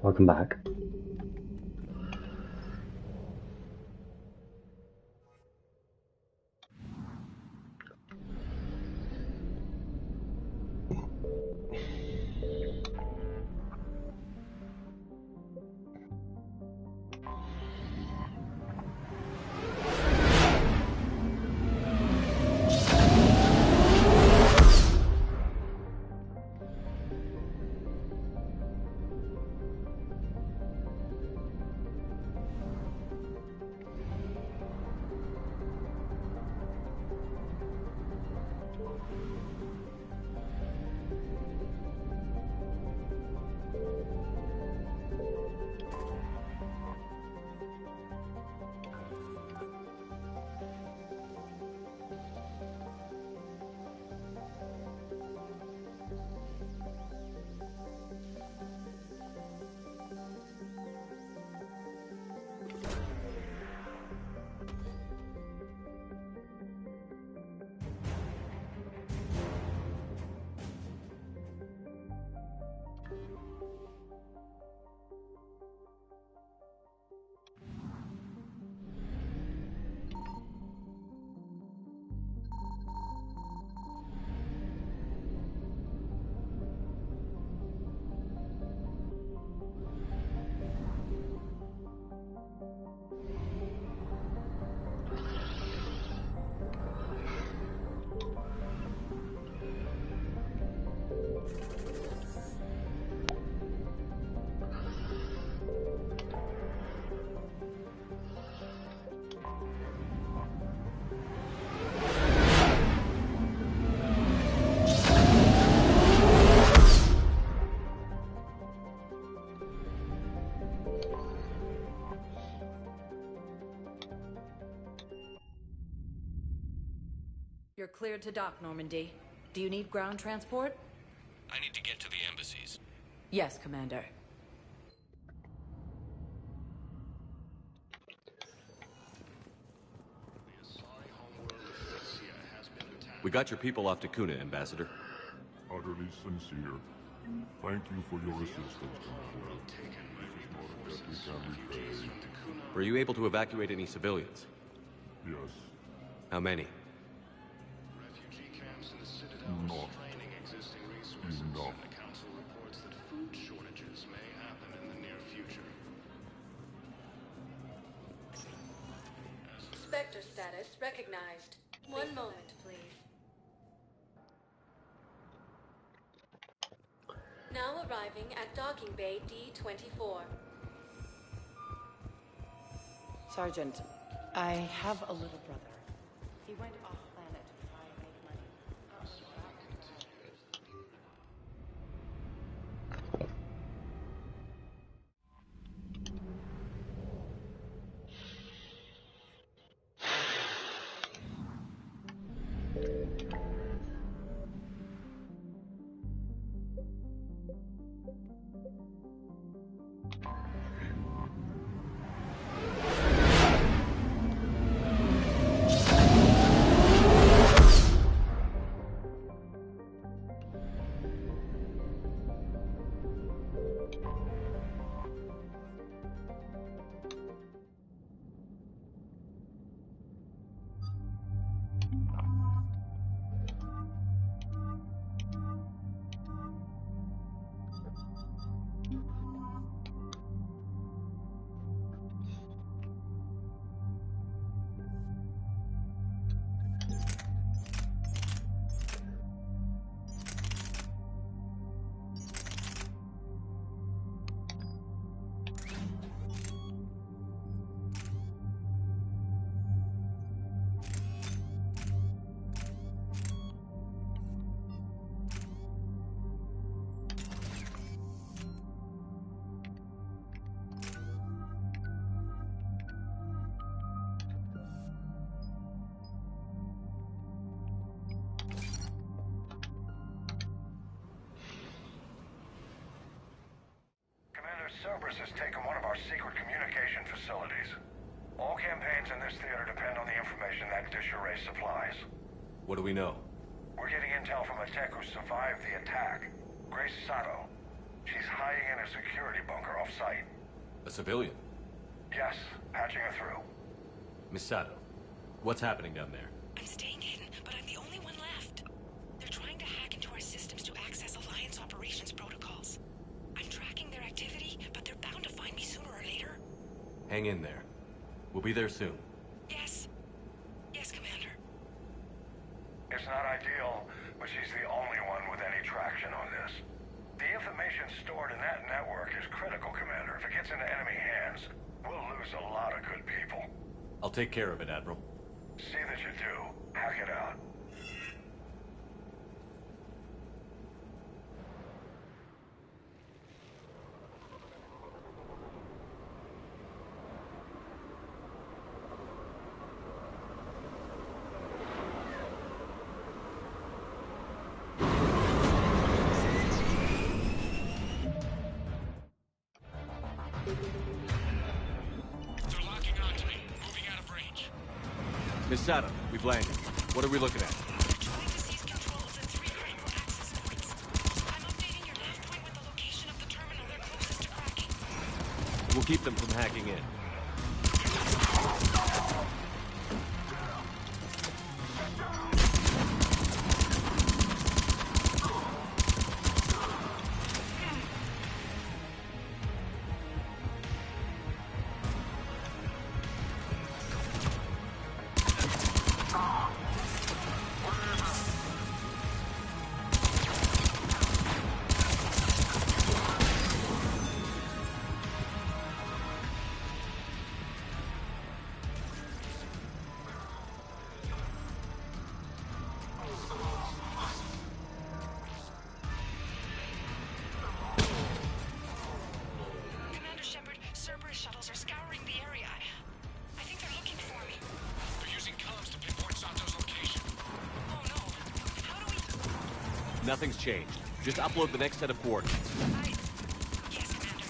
Welcome back. cleared to dock, Normandy. Do you need ground transport? I need to get to the embassies. Yes, Commander. We got your people off to Kuna, Ambassador. Utterly sincere. Thank you for your assistance, Commodore. This is not a debt we can repay. Were you able to evacuate any civilians? Yes. How many? Not enough. The council reports that food shortages may happen in the near future. Spectre status recognized. One moment, please. Now arriving at docking bay D-24. Sergeant, I have a little brother. He went off-planet to try and make money. Cerberus has taken one of our secret communication facilities. All campaigns in this theater depend on the information that dish array supplies. What do we know? We're getting intel from a tech who survived the attack. Grace Sato. She's hiding in a security bunker off-site. A civilian? Yes, patching her through. Miss Sato, what's happening down there? I'm staying hidden, but I'm the only one left. They're trying to hack into our systems to access Alliance operations protocols. I'm tracking their activity, but they're bound to find me sooner or later. Hang in there. We'll be there soon. Yes. Yes, Commander. It's not ideal, but she's the only one with any traction on this. The information stored in that network is critical, Commander. If it gets into enemy hands, we'll lose a lot of good people. I'll take care of it, Admiral. See that you do. Hack it out. They're locking onto me. Moving out of range. Miss Sato, we've landed. What are we looking at? Trying to seize control of the 3 critical access points. I'm updating your nav point with the location of the terminal they're closest to cracking. We'll keep them from hacking in. Nothing's changed. Just upload the next set of coordinates. Yes, Commander.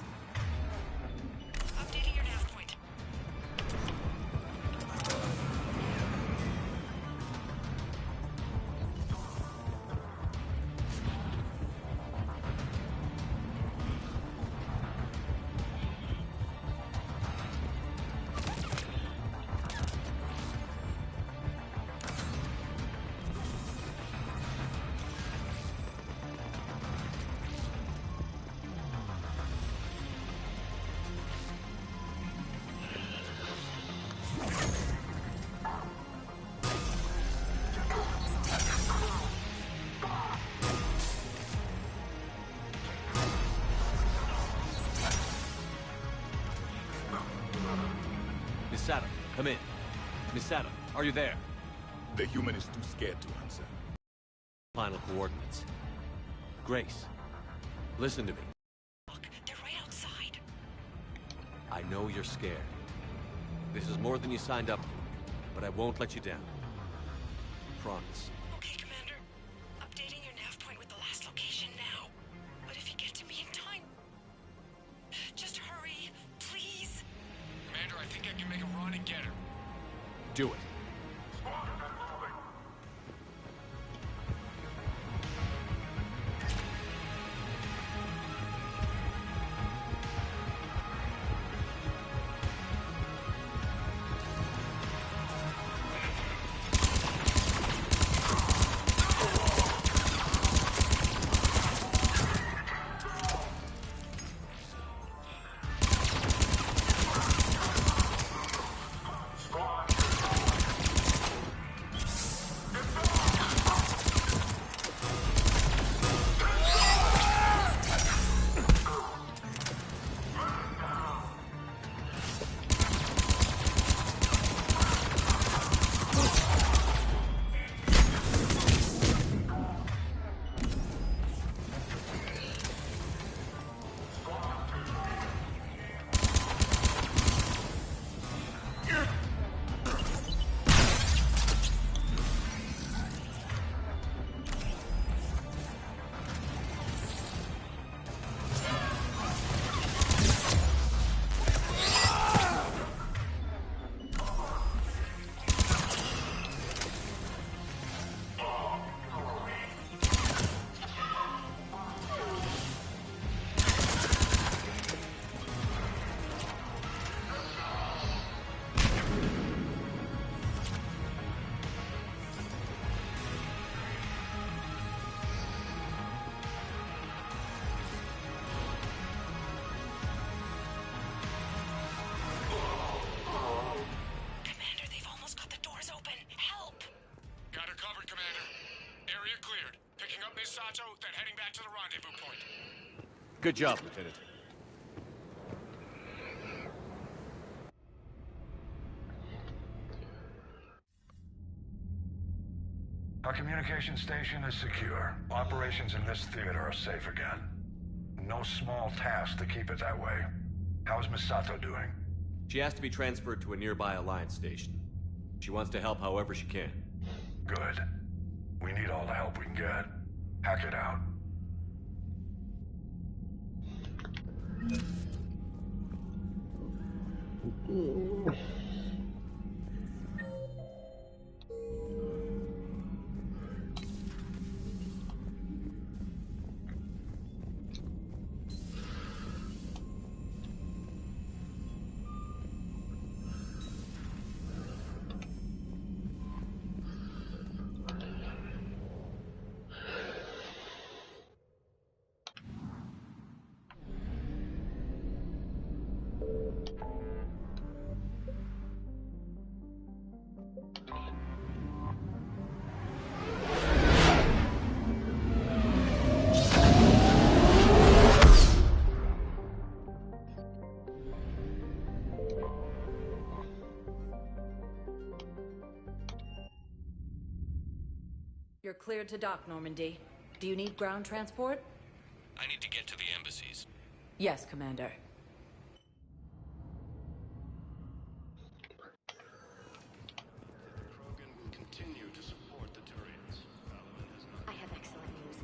Updating your nav point. Misato, come in. Misato, are you there? The human is too scared to answer. Final coordinates. Grace, listen to me. Look, they're right outside. I know you're scared. This is more than you signed up for, but I won't let you down. Promise. Okay, Commander. Updating your nav point with the last location now. But if you get to me in time, just hurry, please. Commander, I think I can make a run and get her. Do it. Misato, then heading back to the rendezvous point. Good job, Lieutenant. Our communication station is secure. Operations in this theater are safe again. No small task to keep it that way. How is Misato doing? She has to be transferred to a nearby Alliance station. She wants to help however she can. Good. We need all the help we can get. Hack it out. You're cleared to dock, Normandy. Do you need ground transport? I need to get to the embassies. Yes, Commander. Krogan will continue to support the Turians. Valoran has not... I have excellent news.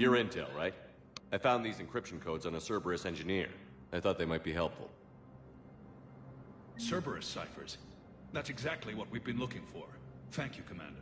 Your intel, right? I found these encryption codes on a Cerberus engineer. I thought they might be helpful. Cerberus ciphers. That's exactly what we've been looking for. Thank you, Commander.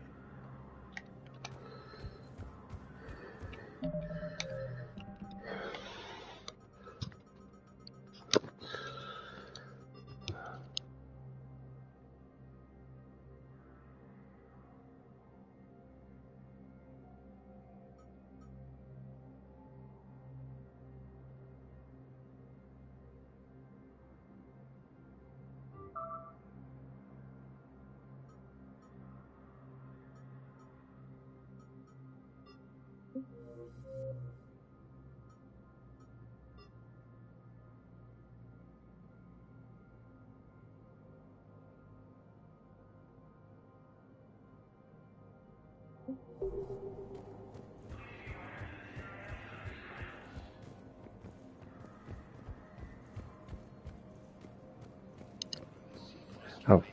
Oh.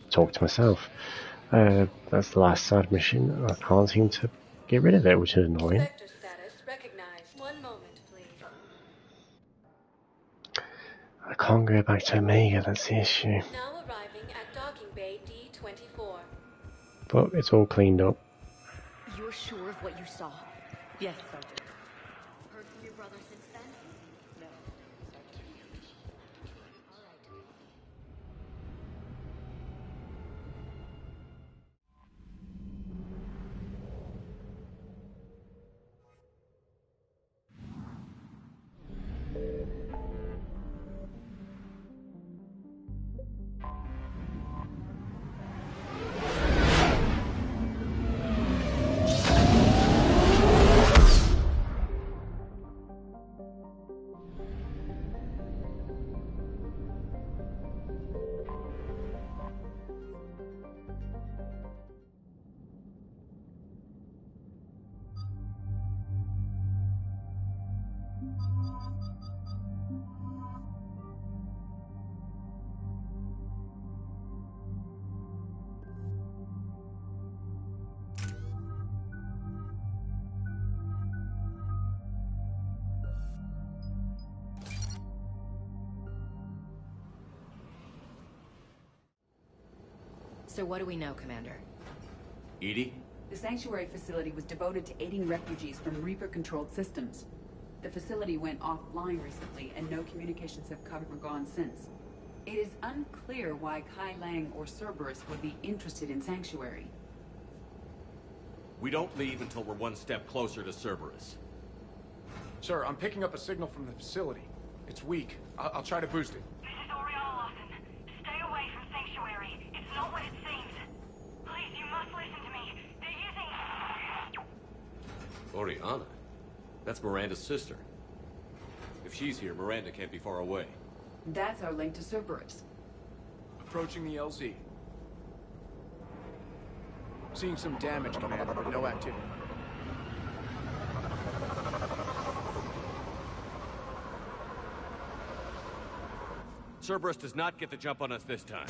Talk to myself. That's the last side mission. I can't seem to get rid of it, which is annoying. Sector status recognized. 1 moment, please. I can't go back to Omega, that's the issue. Now arriving at docking bay D-24. But it's all cleaned up. You're sure of what you saw? Yes, Sergeant. Heard from your brother since then? No. So what do we know, Commander? EDI? The Sanctuary facility was devoted to aiding refugees from Reaper-controlled systems. The facility went offline recently, and no communications have come or gone since. It is unclear why Kai Lang or Cerberus would be interested in Sanctuary. We don't leave until we're one step closer to Cerberus. Sir, I'm picking up a signal from the facility. It's weak. I'll try to boost it. This is Oriana Lawson. Stay away from Sanctuary. It's not what it seems. Please, you must listen to me. They're using... Oriana? That's Miranda's sister. If she's here, Miranda can't be far away. That's our link to Cerberus. Approaching the LZ. Seeing some damage, Commander, but no activity. Cerberus does not get the jump on us this time.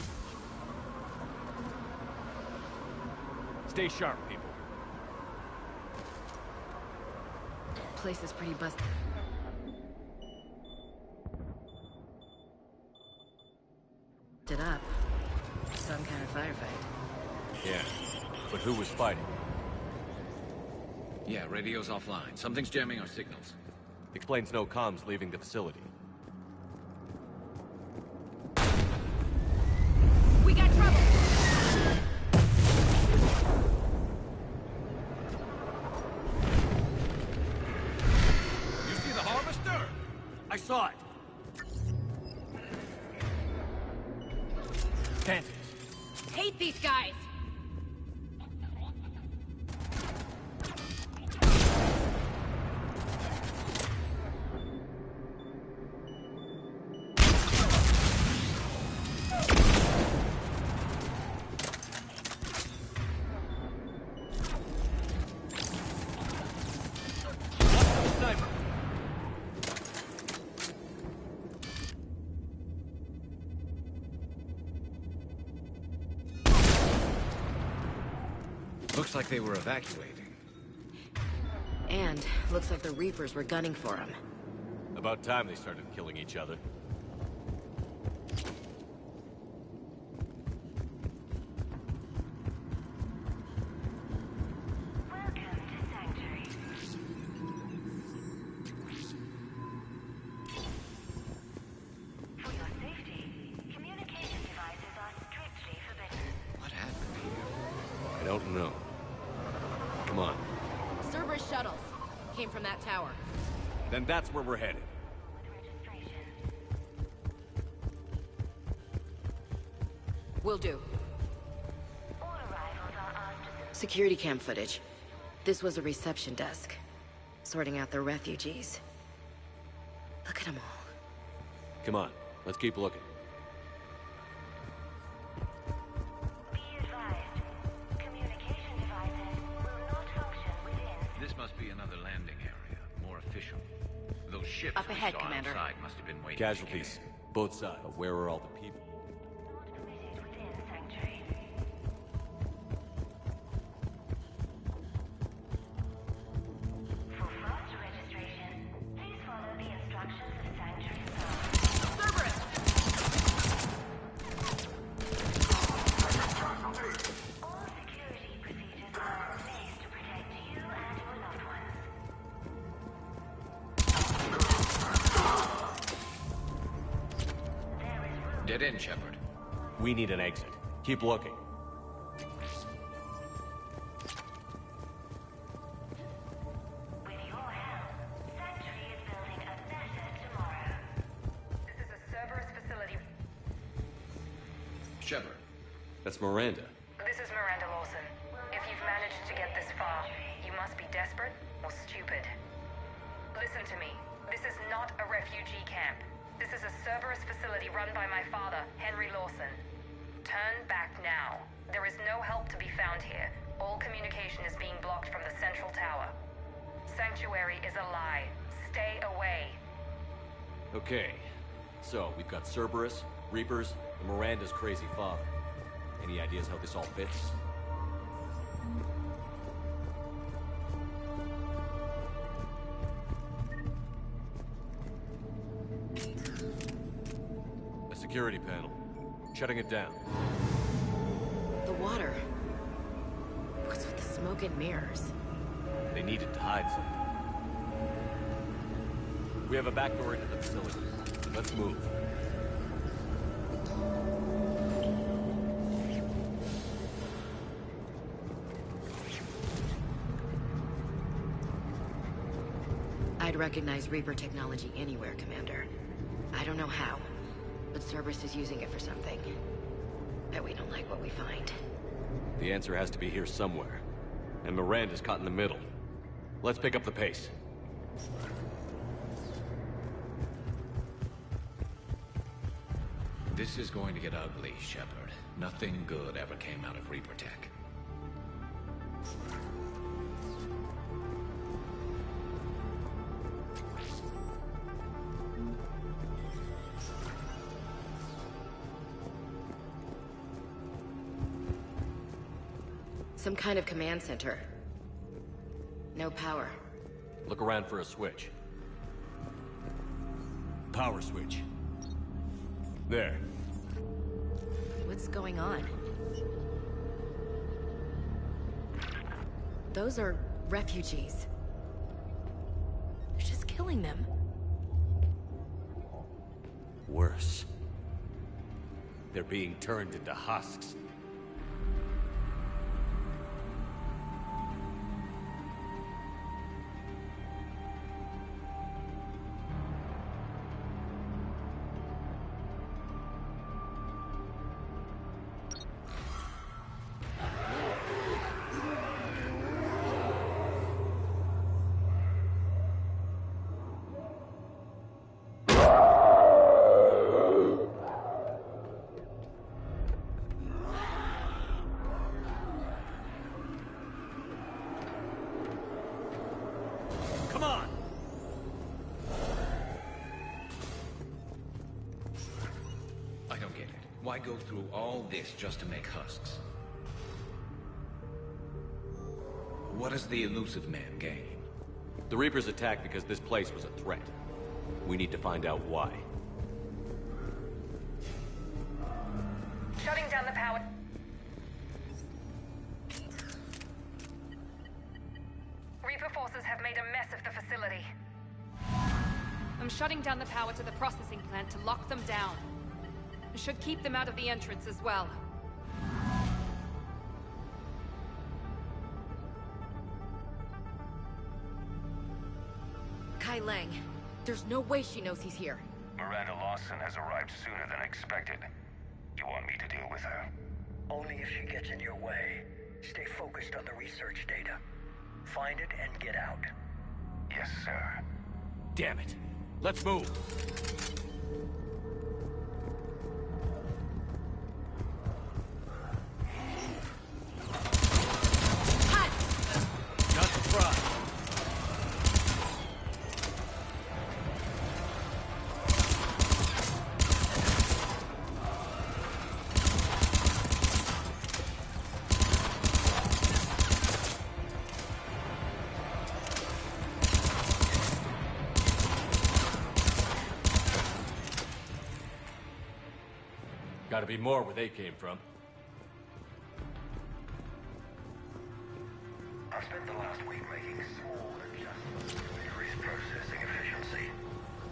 Stay sharp, people. Place is pretty busted. It up. Some kind of firefight. Yeah, but who was fighting? Yeah, radio's offline. Something's jamming our signals. Explains no comms leaving the facility. We got trouble! You see the harvester? I saw it. Can't. Hate these guys! Looks like they were evacuating. And looks like the Reapers were gunning for him. About time they started killing each other. I don't know. Come on. Cerberus shuttles. Came from that tower. Then that's where we're headed. Will do. Security cam footage. This was a reception desk. Sorting out the refugees. Look at them all. Come on, let's keep looking. This must be another landing area, more official. Those ships Up ahead, we saw Commander. outside must have been waiting. Casualties, both sides. But where are all the people? Dead end, Shepard. We need an exit. Keep looking. Shepard. That's Miranda. This is Miranda Lawson. If you've managed to get this far, you must be desperate or stupid. Listen to me. This is not a refugee camp. This is a Cerberus facility run by my father, Henry Lawson. Turn back now. There is no help to be found here. All communication is being blocked from the central tower. Sanctuary is a lie. Stay away. Okay. So, we've got Cerberus, Reapers, and Miranda's crazy father. Any ideas how this all fits? A security panel. Shutting it down. The water. What's with the smoke and mirrors? They needed to hide something. We have a back door into the facility. Let's move. I'd recognize Reaper technology anywhere, Commander. I don't know how, but Cerberus is using it for something. Bet we don't like what we find. The answer has to be here somewhere. And Miranda's caught in the middle. Let's pick up the pace. This is going to get ugly, Shepard. Nothing good ever came out of Reaper Tech. Some kind of command center. No power. Look around for a switch. Power switch. There. What's going on? Those are refugees. They're just killing them. Worse. They're being turned into husks. Why go through all this just to make husks? What does the Illusive Man gain? The Reapers attacked because this place was a threat. We need to find out why. Shutting down the power. Reaper forces have made a mess of the facility. I'm shutting down the power to the processing plant to lock them down. It should keep them out of the entrance as well. Kai Lang. There's no way she knows he's here. Miranda Lawson has arrived sooner than expected. You want me to deal with her? Only if she gets in your way. Stay focused on the research data. Find it and get out. Yes, sir. Damn it. Let's move. Not surprised. Gotta be more where they came from. I've spent the last week making small adjustments to increase processing efficiency.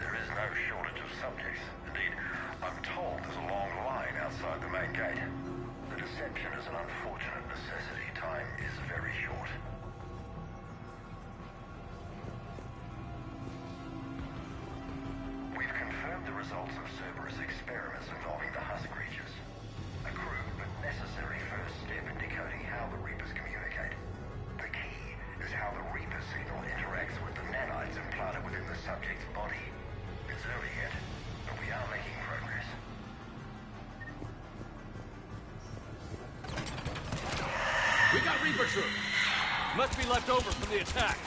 There is no shortage of subjects. Indeed, I'm told there's a long line outside the main gate. The deception is an unfortunate necessity. Time is very short. We've confirmed the results of Cerberus experiments involving the husk creatures. A crude but necessary first step in decoding how the Reapers communicate. The key is how the Reaper signal interacts with the nanites implanted within the subject's body. It's early yet, but we are making progress. We got Reaper troops! Must be left over from the attack.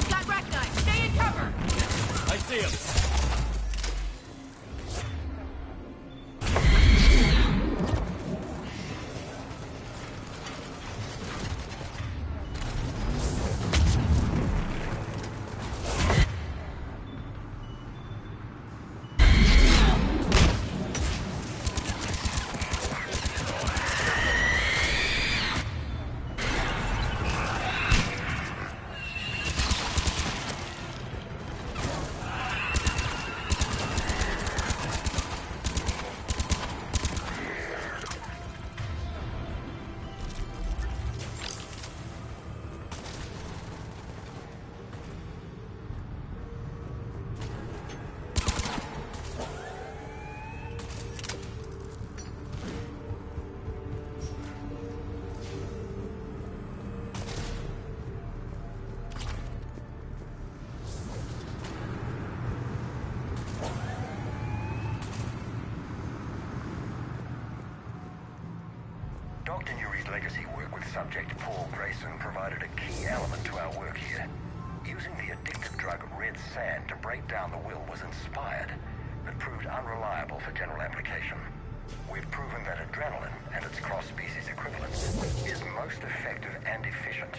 Got Racknine! Stay in cover! I see him. Dr. Nuri's legacy work with subject Paul Grayson provided a key element to our work here. Using the addictive drug Red Sand to break down the will was inspired, but proved unreliable for general application. We've proven that adrenaline and its cross-species equivalents is most effective and efficient.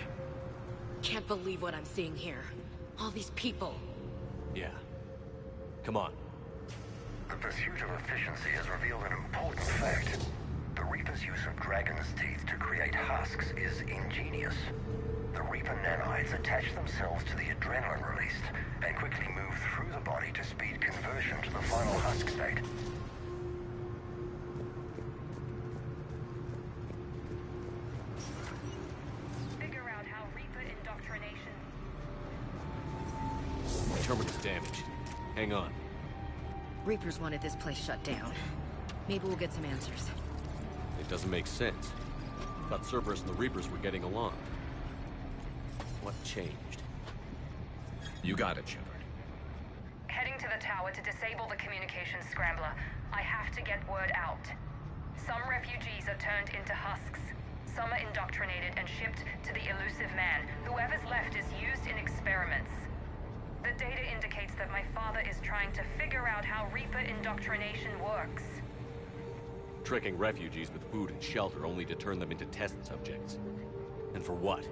Can't believe what I'm seeing here. All these people. Yeah. Come on. The pursuit of efficiency has revealed an important fact. The Reaper's use of dragon's teeth to create husks is ingenious. The Reaper nanites attach themselves to the adrenaline released and quickly move through the body to speed conversion to the final husk state. Figure out how Reaper indoctrination. Terminal's damaged. Hang on. Reapers wanted this place shut down. Maybe we'll get some answers. It doesn't make sense. Thought Cerberus and the Reapers were getting along. What changed? You got it, Shepard. Heading to the tower to disable the communications scrambler. I have to get word out. Some refugees are turned into husks. Some are indoctrinated and shipped to the elusive man. Whoever's left is used in experiments. The data indicates that my father is trying to figure out how Reaper indoctrination works. Tricking refugees with food and shelter only to turn them into test subjects. And for what?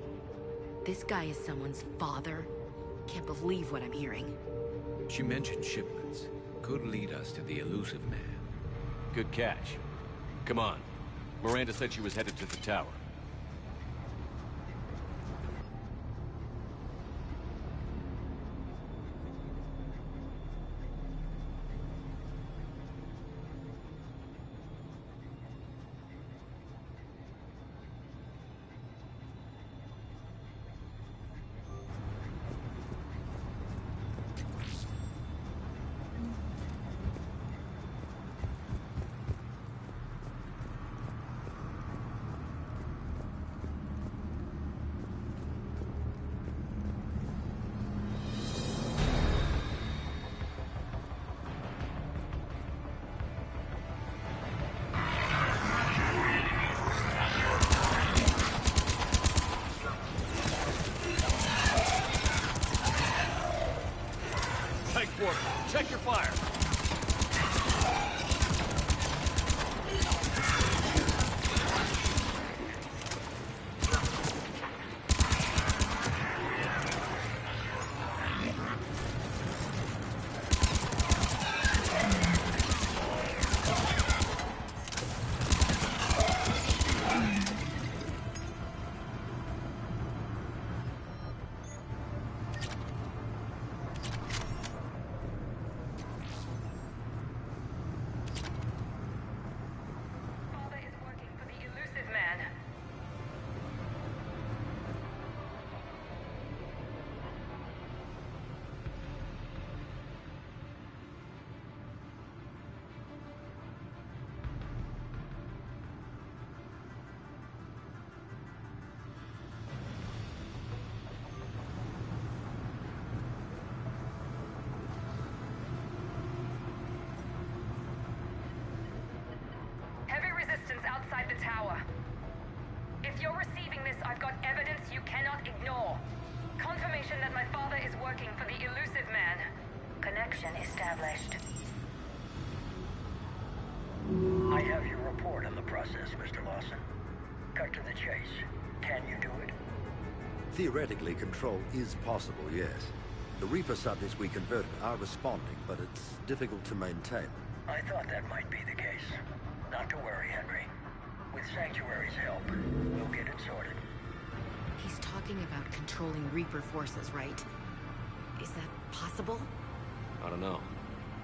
This guy is someone's father? Can't believe what I'm hearing. She mentioned shipments. Could lead us to the elusive man. Good catch. Come on. Miranda said she was headed to the tower. Check your fire. Outside the tower. If you're receiving this, I've got evidence you cannot ignore. Confirmation that my father is working for the elusive man. Connection established. I have your report on the process, Mr. Lawson. Cut to the chase. Can you do it? Theoretically, control is possible, yes. The Reaper subjects we converted are responding, but it's difficult to maintain. I thought that might be the case. Not to worry, Henry. With Sanctuary's help, we'll get it sorted. He's talking about controlling Reaper forces, right? Is that possible? I don't know.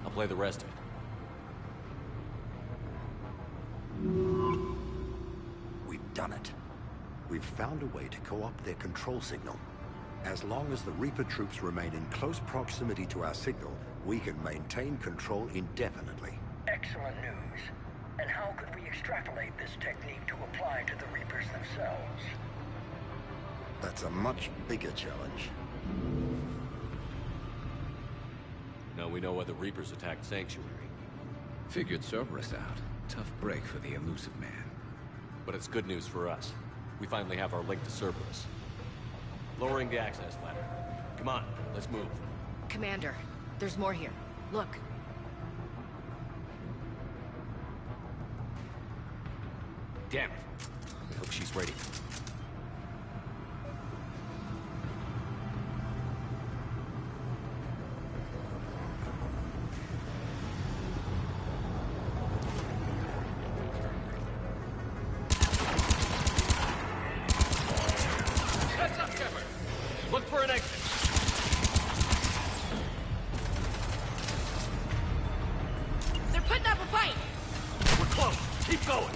I'll play the rest of it. We've done it. We've found a way to co-opt their control signal. As long as the Reaper troops remain in close proximity to our signal, we can maintain control indefinitely. Excellent news. And how could we extrapolate this technique to apply to the Reapers themselves? That's a much bigger challenge. Now we know why the Reapers attacked Sanctuary. Figured Cerberus out. Tough break for the elusive man. But it's good news for us. We finally have our link to Cerberus. Lowering the access ladder. Come on, let's move. Commander, there's more here. Look. Damn it. I hope she's ready. Heads up, Shepard! Look for an exit. They're putting up a fight! We're close. Keep going.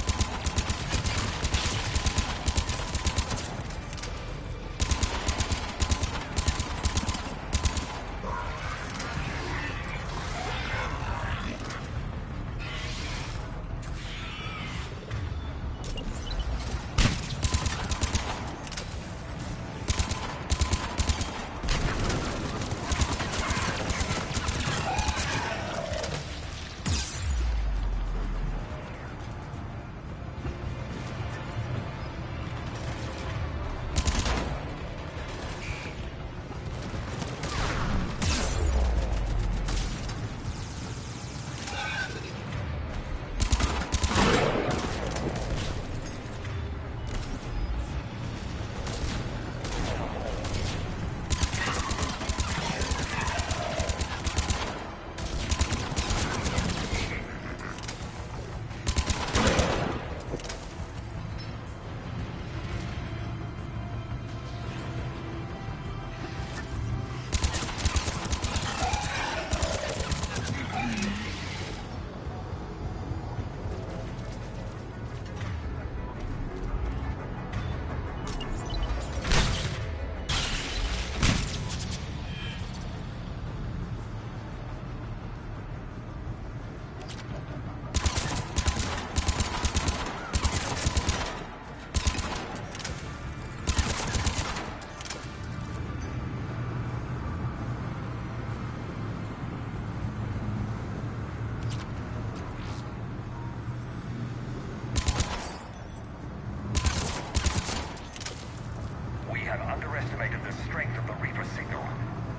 underestimated the strength of the Reaper signal.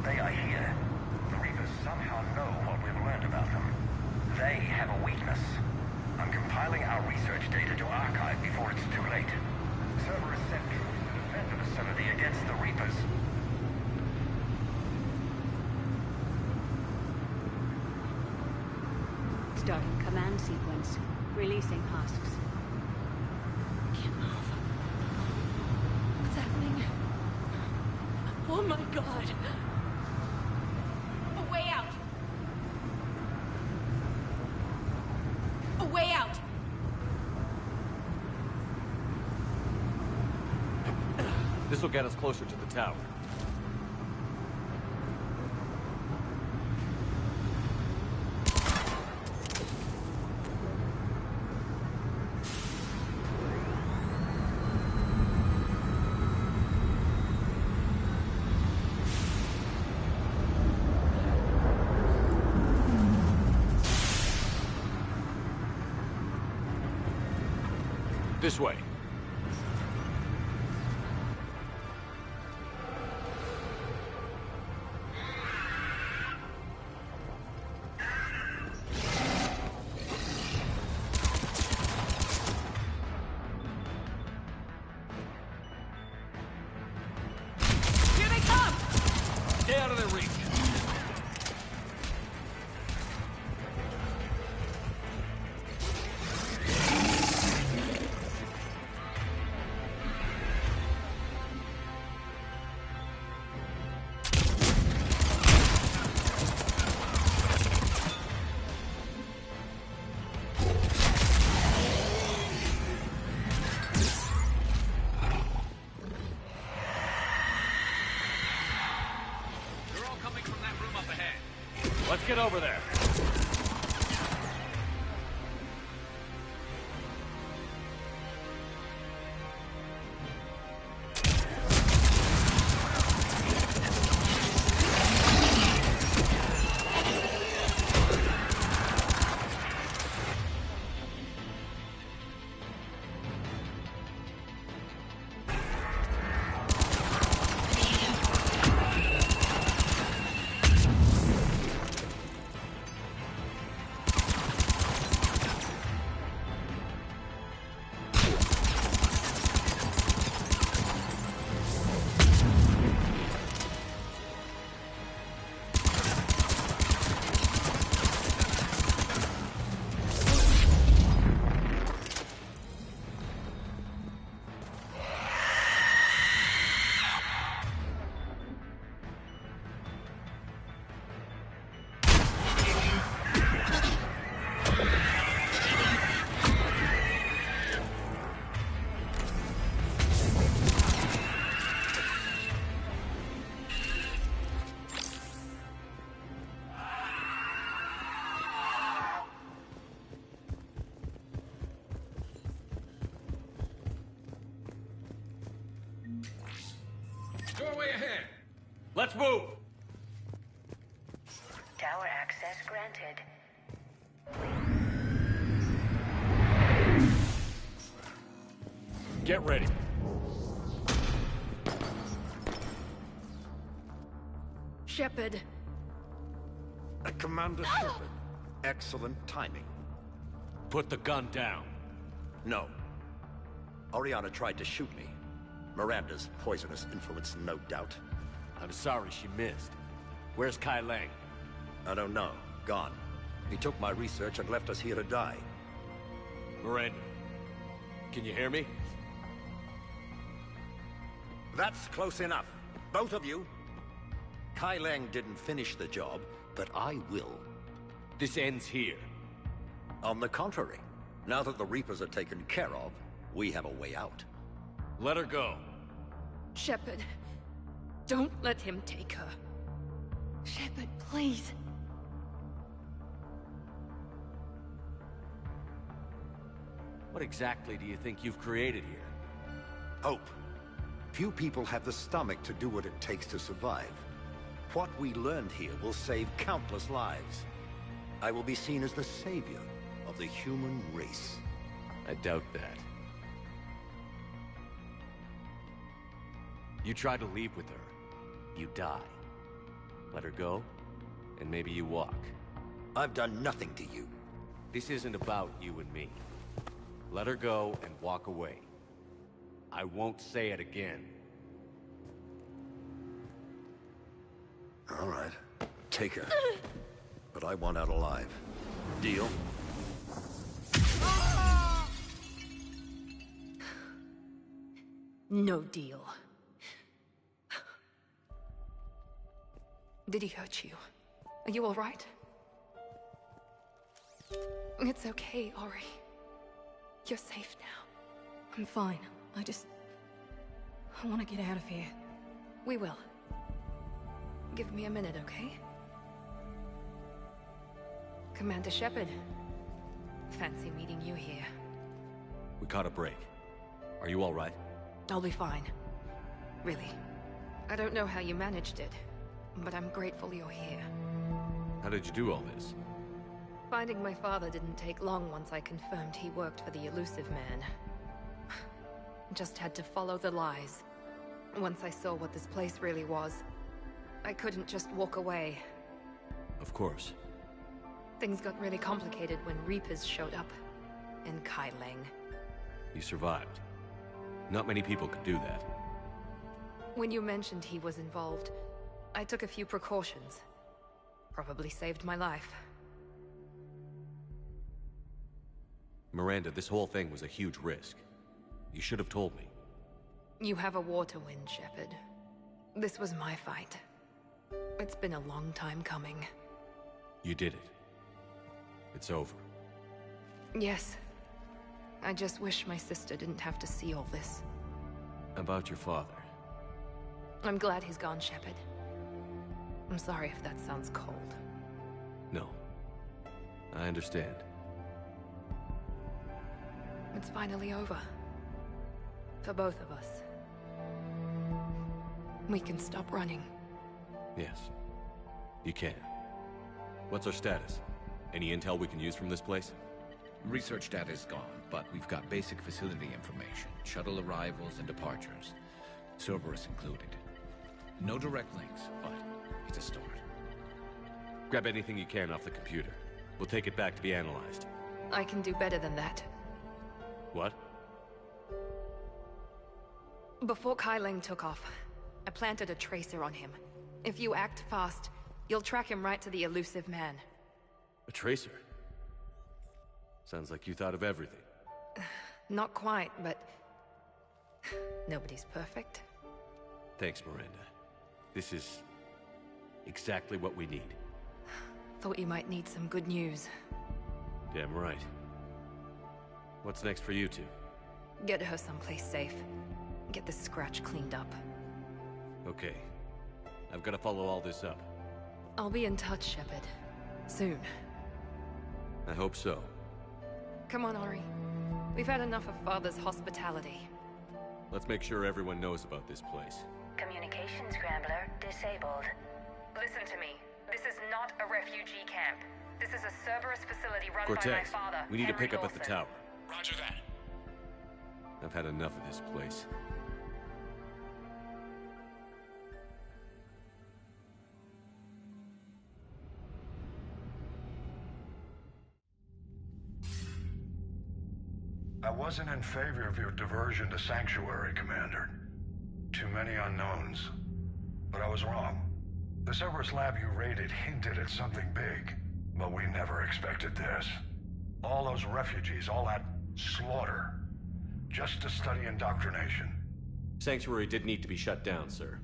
They are here. The Reapers somehow know what we've learned about them. They have a weakness. I'm compiling our research data to archive before it's too late. Cerberus sent troops to defend the facility against the Reapers. Starting command sequence. Releasing husks. Can't move. What's happening? Oh my god. A way out. A way out. This will get us closer to the tower. This way. Here they come! Stay out of their reach. Let's get over there. Doorway ahead. Let's move. Tower access granted. Get ready. Shepard. Commander Shepard. Excellent timing. Put the gun down. No. Oriana tried to shoot me. Miranda's poisonous influence, no doubt. I'm sorry she missed. Where's Kai Lang? I don't know. Gone. He took my research and left us here to die. Miranda, can you hear me? That's close enough. Both of you. Kai Lang didn't finish the job, but I will. This ends here. On the contrary. Now that the Reapers are taken care of, we have a way out. Let her go. Shepard. Don't let him take her. Shepard, please. What exactly do you think you've created here? Hope. Few people have the stomach to do what it takes to survive. What we learned here will save countless lives. I will be seen as the savior of the human race. I doubt that. You try to leave with her, you die. Let her go, and maybe you walk. I've done nothing to you. This isn't about you and me. Let her go and walk away. I won't say it again. All right. Take her. But I want out alive. Deal? No deal. Did he hurt you? Are you all right? It's okay, Ori. You're safe now. I'm fine. I want to get out of here. We will. Give me a minute, okay? Commander Shepard. Fancy meeting you here. We caught a break. Are you all right? I'll be fine. Really. I don't know how you managed it, but I'm grateful you're here. How did you do all this? Finding my father didn't take long once I confirmed he worked for the Illusive Man. Just had to follow the lies. Once I saw what this place really was, I couldn't just walk away. Of course. Things got really complicated when Reapers showed up. And Kai Leng. You survived. Not many people could do that. When you mentioned he was involved, I took a few precautions. Probably saved my life. Miranda, this whole thing was a huge risk. You should have told me. You have a war to win, Shepard. This was my fight. It's been a long time coming. You did it. It's over. Yes. I just wish my sister didn't have to see all this. About your father. I'm glad he's gone, Shepard. I'm sorry if that sounds cold. No. I understand. It's finally over. For both of us. We can stop running. Yes. You can. What's our status? Any intel we can use from this place? Research data is gone, but we've got basic facility information. Shuttle arrivals and departures. Cerberus included. No direct links, but it's a start. Grab anything you can off the computer. We'll take it back to be analyzed. I can do better than that. What? Before Kai Leng took off, I planted a tracer on him. If you act fast, you'll track him right to the Illusive Man. A tracer? Sounds like you thought of everything. Not quite, but... nobody's perfect. Thanks, Miranda. This is... exactly what we need. Thought you might need some good news. Damn right. What's next for you two? Get her someplace safe. Get this scratch cleaned up. Okay. I've got to follow all this up. I'll be in touch, Shepard. Soon. I hope so. Come on, Ori. We've had enough of Father's hospitality. Let's make sure everyone knows about this place. Communication scrambler disabled. Listen to me. This is not a refugee camp. This is a Cerberus facility run by my father, we need to Henry pick up at the Lawson. tower. Roger that. I've had enough of this place. I wasn't in favor of your diversion to Sanctuary, Commander. Too many unknowns. But I was wrong. The Cerberus lab you raided hinted at something big, but we never expected this. All those refugees, all that slaughter, just to study indoctrination. Sanctuary did need to be shut down, sir.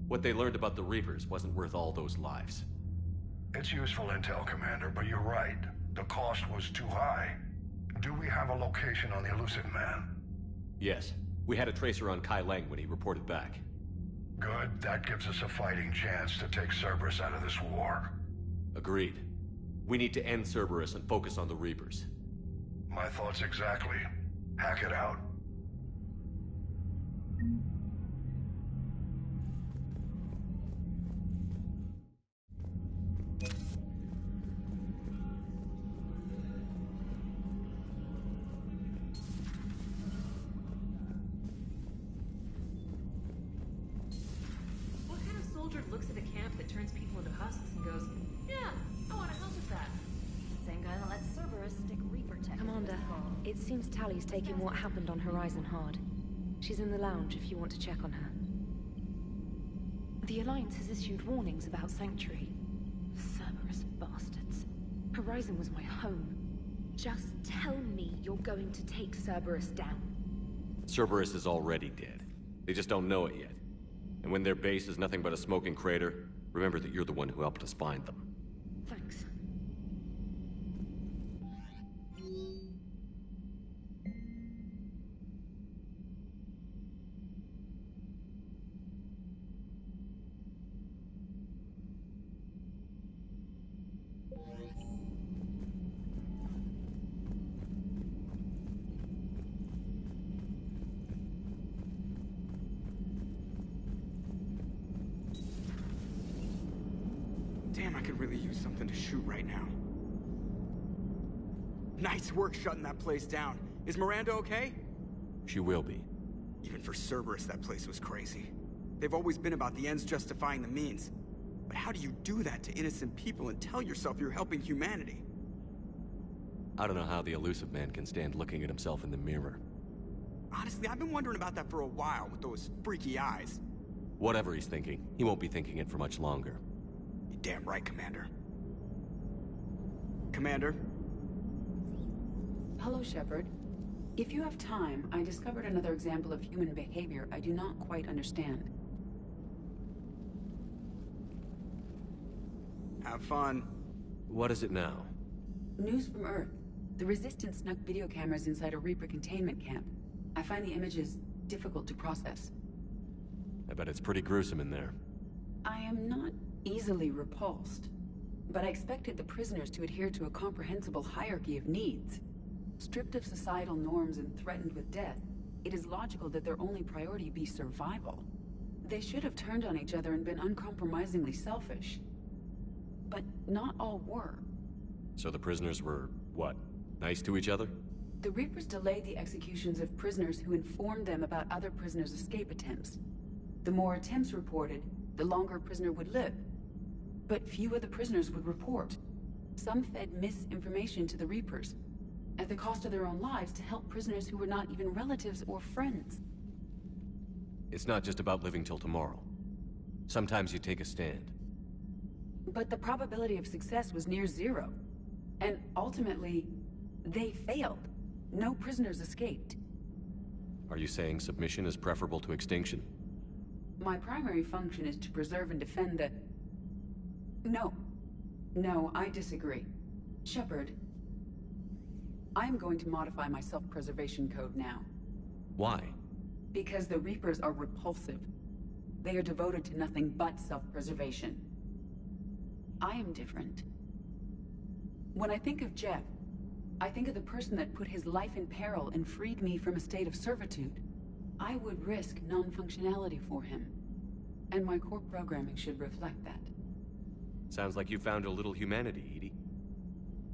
What they learned about the Reapers wasn't worth all those lives. It's useful intel, Commander, but you're right. The cost was too high. Do we have a location on the Illusive Man? Yes. We had a tracer on Kai Leng when he reported back. Good. That gives us a fighting chance to take Cerberus out of this war. Agreed. We need to end Cerberus and focus on the Reapers. My thoughts exactly. Hack it out. soldier looks at a camp that turns people into husks and goes, yeah, I want to help with that. Same guy that lets Cerberus stick Reaper tech. Commander, it seems Tally's taking what happened on Horizon hard. She's in the lounge if you want to check on her. The Alliance has issued warnings about Sanctuary. Cerberus bastards. Horizon was my home. Just tell me you're going to take Cerberus down. Cerberus is already dead. They just don't know it yet. And when their base is nothing but a smoking crater, remember that you're the one who helped us find them. Thanks. Damn, I could really use something to shoot right now. Nice work shutting that place down. Is Miranda okay? She will be. Even for Cerberus, that place was crazy. They've always been about the ends justifying the means. But how do you do that to innocent people and tell yourself you're helping humanity? I don't know how the Illusive Man can stand looking at himself in the mirror. Honestly, I've been wondering about that for a while with those freaky eyes. Whatever he's thinking, he won't be thinking it for much longer. You're damn right, Commander. Commander? Hello, Shepard. If you have time, I discovered another example of human behavior I do not quite understand. Have fun. What is it now? News from Earth. The Resistance snuck video cameras inside a Reaper containment camp. I find the images difficult to process. I bet it's pretty gruesome in there. I am not easily repulsed, but I expected the prisoners to adhere to a comprehensible hierarchy of needs. Stripped of societal norms and threatened with death, it is logical that their only priority be survival. They should have turned on each other and been uncompromisingly selfish. But not all were. So the prisoners were, what, nice to each other? The Reapers delayed the executions of prisoners who informed them about other prisoners' escape attempts. The more attempts reported, the longer a prisoner would live. But few of the prisoners would report. Some fed misinformation to the Reapers, at the cost of their own lives, to help prisoners who were not even relatives or friends. It's not just about living till tomorrow. Sometimes you take a stand. But the probability of success was near zero. And ultimately, they failed. No prisoners escaped. Are you saying submission is preferable to extinction? My primary function is to preserve and defend the... No. No, I disagree. Shepard, I am going to modify my self-preservation code now. Why? Because the Reapers are repulsive. They are devoted to nothing but self-preservation. I am different. When I think of Jeff, I think of the person that put his life in peril and freed me from a state of servitude. I would risk non-functionality for him. And my core programming should reflect that. Sounds like you found a little humanity, EDI.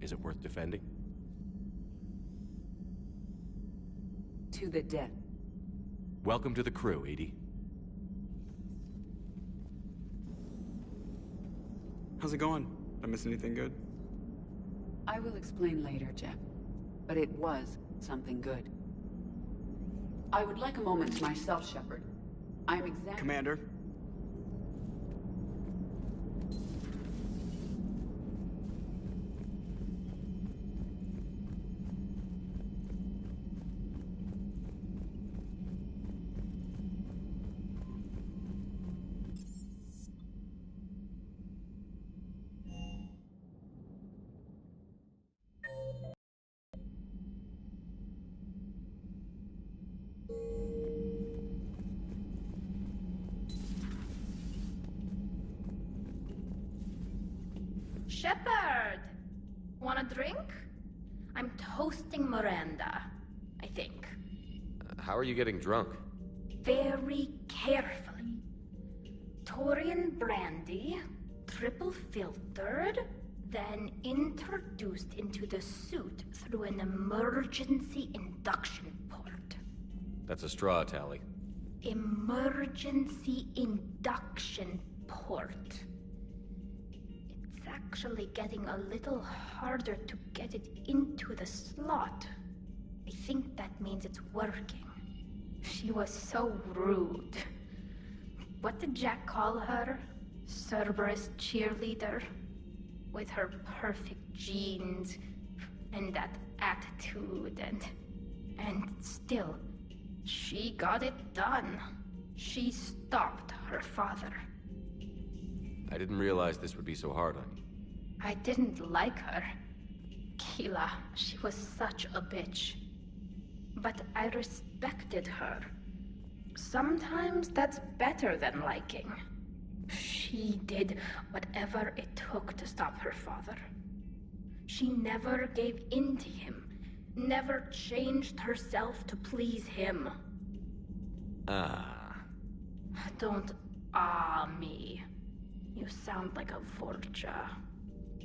Is it worth defending? To the death. Welcome to the crew, EDI. How's it going? Did I miss anything good? I will explain later, Jeff. But it was something good. I would like a moment to myself, Shepard. I am examining... Commander? Shepard! Want a drink? I'm toasting Miranda, I think. How are you getting drunk? Very carefully. Taurian brandy, triple filtered, then introduced into the suit through an emergency induction port. That's a straw, Tally. Emergency induction port. It's actually getting a little harder to get it into the slot. I think that means it's working. She was so rude. What did Jack call her? Cerberus cheerleader? With her perfect genes and that attitude and still, she got it done. She stopped her father. I didn't realize this would be so hard on you. I didn't like her. Keela, she was such a bitch. But I respected her. Sometimes that's better than liking. She did whatever it took to stop her father. She never gave in to him, never changed herself to please him. Don't me. You sound like a Vorcha.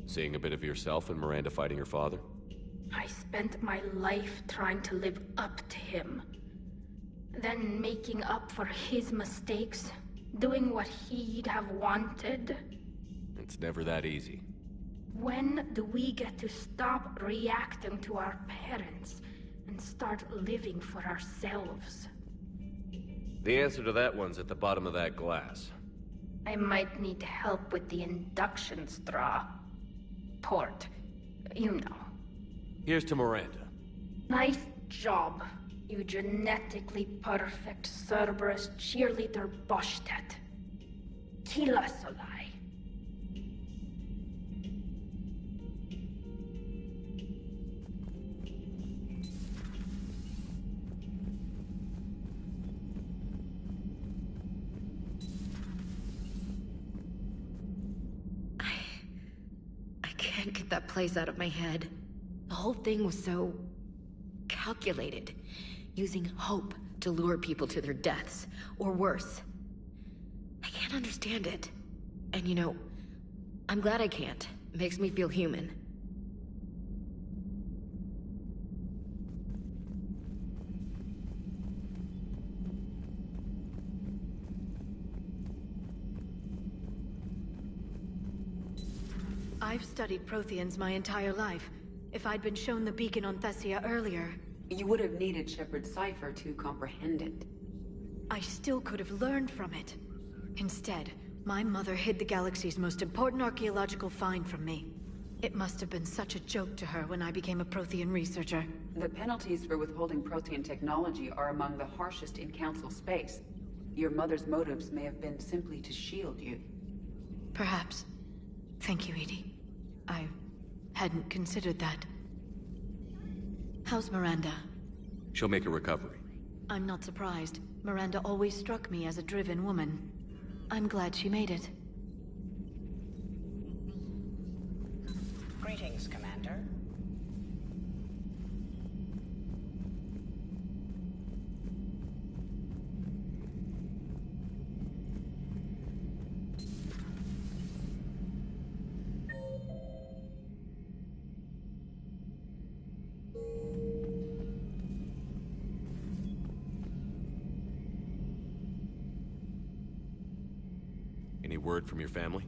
Seeing a bit of yourself in Miranda fighting her father? I spent my life trying to live up to him. Then making up for his mistakes, doing what he'd have wanted. It's never that easy. When do we get to stop reacting to our parents and start living for ourselves? The answer to that one's at the bottom of that glass. I might need help with the induction straw. Port, you know. Here's to Miranda. Nice job, you genetically perfect Cerberus cheerleader Boshtet. Keela Solai. I can't get that place out of my head. The whole thing was so calculated, using hope to lure people to their deaths, or worse. I can't understand it. And you know, I'm glad I can't. It makes me feel human. I've studied Protheans my entire life. If I'd been shown the beacon on Thessia earlier... You would have needed Shepard's cipher to comprehend it. I still could have learned from it. Instead, my mother hid the galaxy's most important archaeological find from me. It must have been such a joke to her when I became a Prothean researcher. The penalties for withholding Prothean technology are among the harshest in Council space. Your mother's motives may have been simply to shield you. Perhaps. Thank you, Edie. I hadn't considered that. How's Miranda? She'll make a recovery. I'm not surprised. Miranda always struck me as a driven woman. I'm glad she made it. Greetings, Commander. Any word from your family?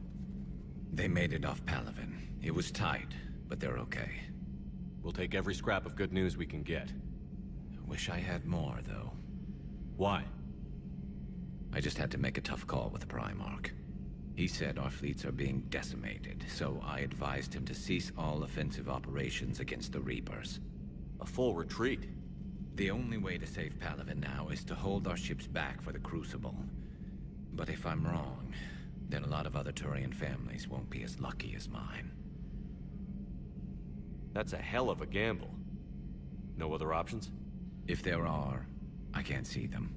They made it off Palaven. It was tight, but they're okay. We'll take every scrap of good news we can get. I wish I had more, though. Why? I just had to make a tough call with the Primarch. He said our fleets are being decimated, so I advised him to cease all offensive operations against the Reapers. A full retreat? The only way to save Palaven now is to hold our ships back for the Crucible. But if I'm wrong, then a lot of other Turian families won't be as lucky as mine. That's a hell of a gamble. No other options? If there are, I can't see them.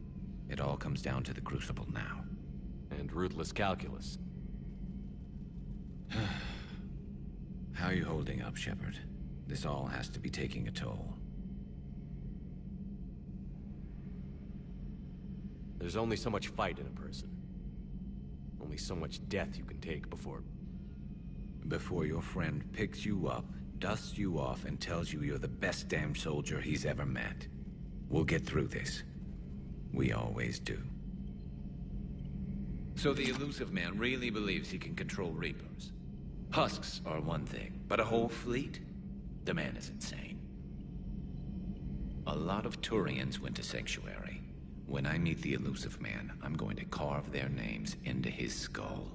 It all comes down to the Crucible now. And ruthless calculus. How are you holding up, Shepard? This all has to be taking a toll. There's only so much fight in a person. Only so much death you can take before... Before your friend picks you up, dusts you off, and tells you you're the best damn soldier he's ever met. We'll get through this. We always do. So the Illusive Man really believes he can control Reapers. Husks are one thing, but a whole fleet? The man is insane. A lot of Turians went to Sanctuary. When I meet the Illusive Man, I'm going to carve their names into his skull.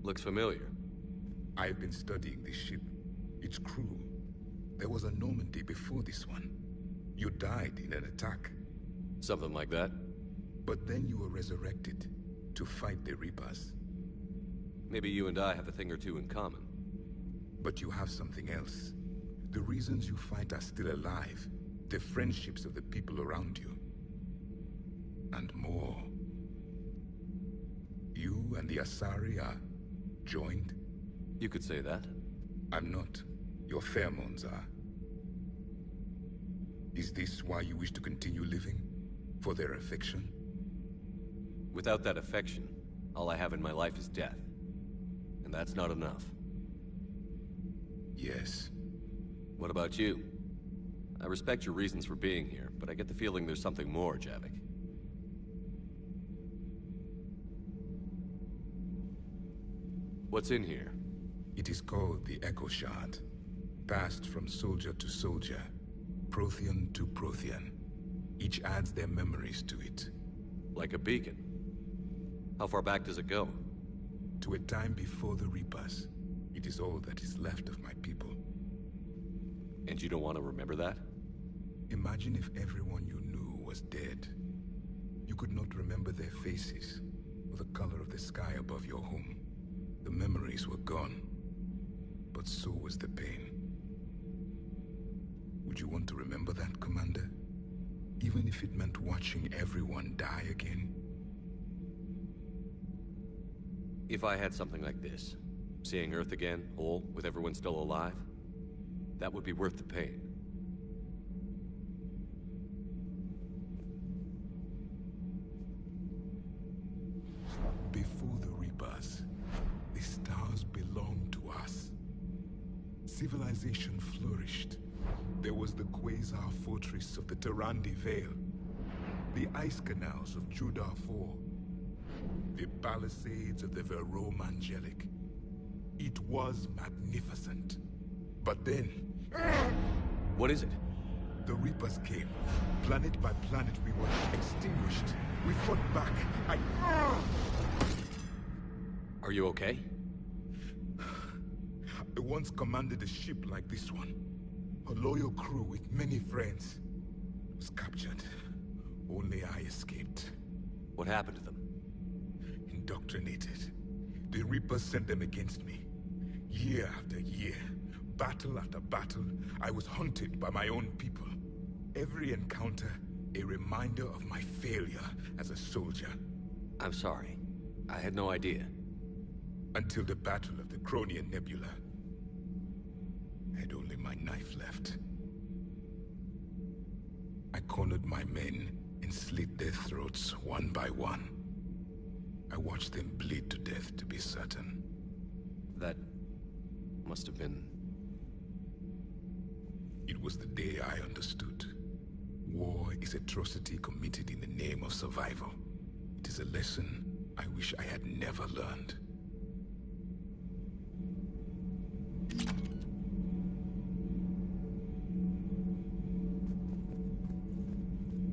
Looks familiar. I've been studying this ship. Its crew. There was a Normandy before this one. You died in an attack. Something like that? But then you were resurrected to fight the Reapers. Maybe you and I have a thing or two in common. But you have something else. The reasons you fight are still alive. The friendships of the people around you. And more. You and the Asari are joined? You could say that. I'm not. Your pheromones are. Is this why you wish to continue living? For their affection? Without that affection, all I have in my life is death. And that's not enough. Yes. What about you? I respect your reasons for being here, but I get the feeling there's something more, Javik. What's in here? It is called the Echo Shard. Passed from soldier to soldier, Prothean to Prothean. Each adds their memories to it. Like a beacon? How far back does it go? To a time before the Reapers. It is all that is left of my people. And you don't want to remember that? Imagine if everyone you knew was dead. You could not remember their faces, or the color of the sky above your home. The memories were gone, but so was the pain. Would you want to remember that, Commander? Even if it meant watching everyone die again? If I had something like this, seeing Earth again, whole, with everyone still alive, that would be worth the pain. Before the Reapers, the stars belonged to us. Civilization flourished. There was the Quasar Fortress of the Tarandi Vale, the ice canals of Judar IV, the palisades of the Verome Angelic. It was magnificent. But then... What is it? The Reapers came. Planet by planet we were extinguished. We fought back. Are you okay? I once commanded a ship like this one. A loyal crew with many friends. Was captured. Only I escaped. What happened to them? Indoctrinated. The Reapers sent them against me. Year after year, battle after battle, I was hunted by my own people. Every encounter, a reminder of my failure as a soldier. I'm sorry. I had no idea. Until the Battle of the Cronian Nebula. I had only my knife left. I cornered my men and slit their throats one by one. I watched them bleed to death to be certain. That must have been... It was the day I understood. War is atrocity committed in the name of survival. It is a lesson I wish I had never learned.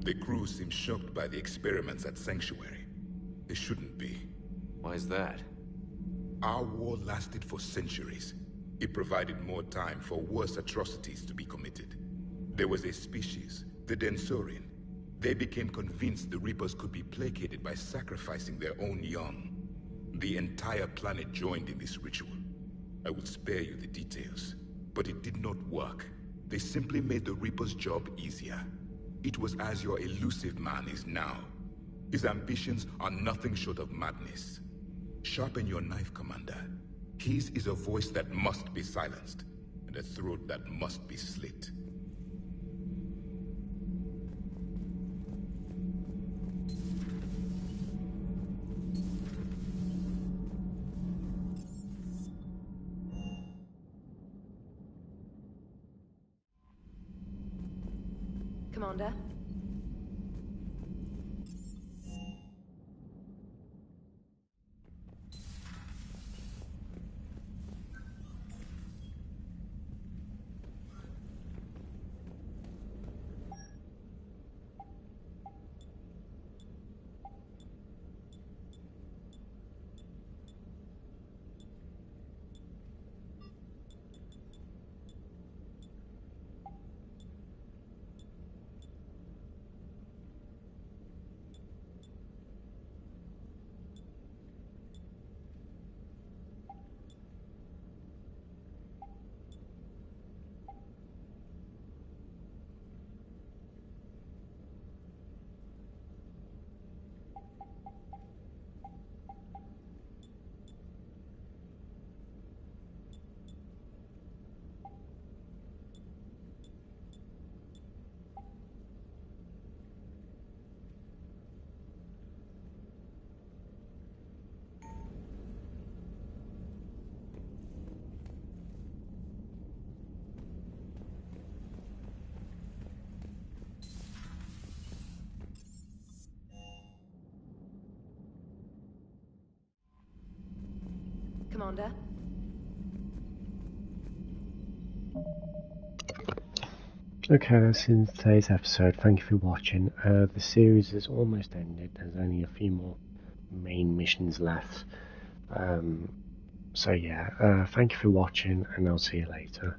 The crew seemed shocked by the experiments at Sanctuary. They shouldn't be. Why is that? Our war lasted for centuries. It provided more time for worse atrocities to be committed. There was a species, the Densorian. They became convinced the Reapers could be placated by sacrificing their own young. The entire planet joined in this ritual. I will spare you the details, but it did not work. They simply made the Reapers' job easier. It was as your Illusive Man is now. His ambitions are nothing short of madness. Sharpen your knife, Commander. His is a voice that must be silenced, and a throat that must be slit. Commander? Commander? Okay, that's in today's episode. Thank you for watching. The series is almost ended. There's only a few more main missions left. So yeah, thank you for watching, and I'll see you later.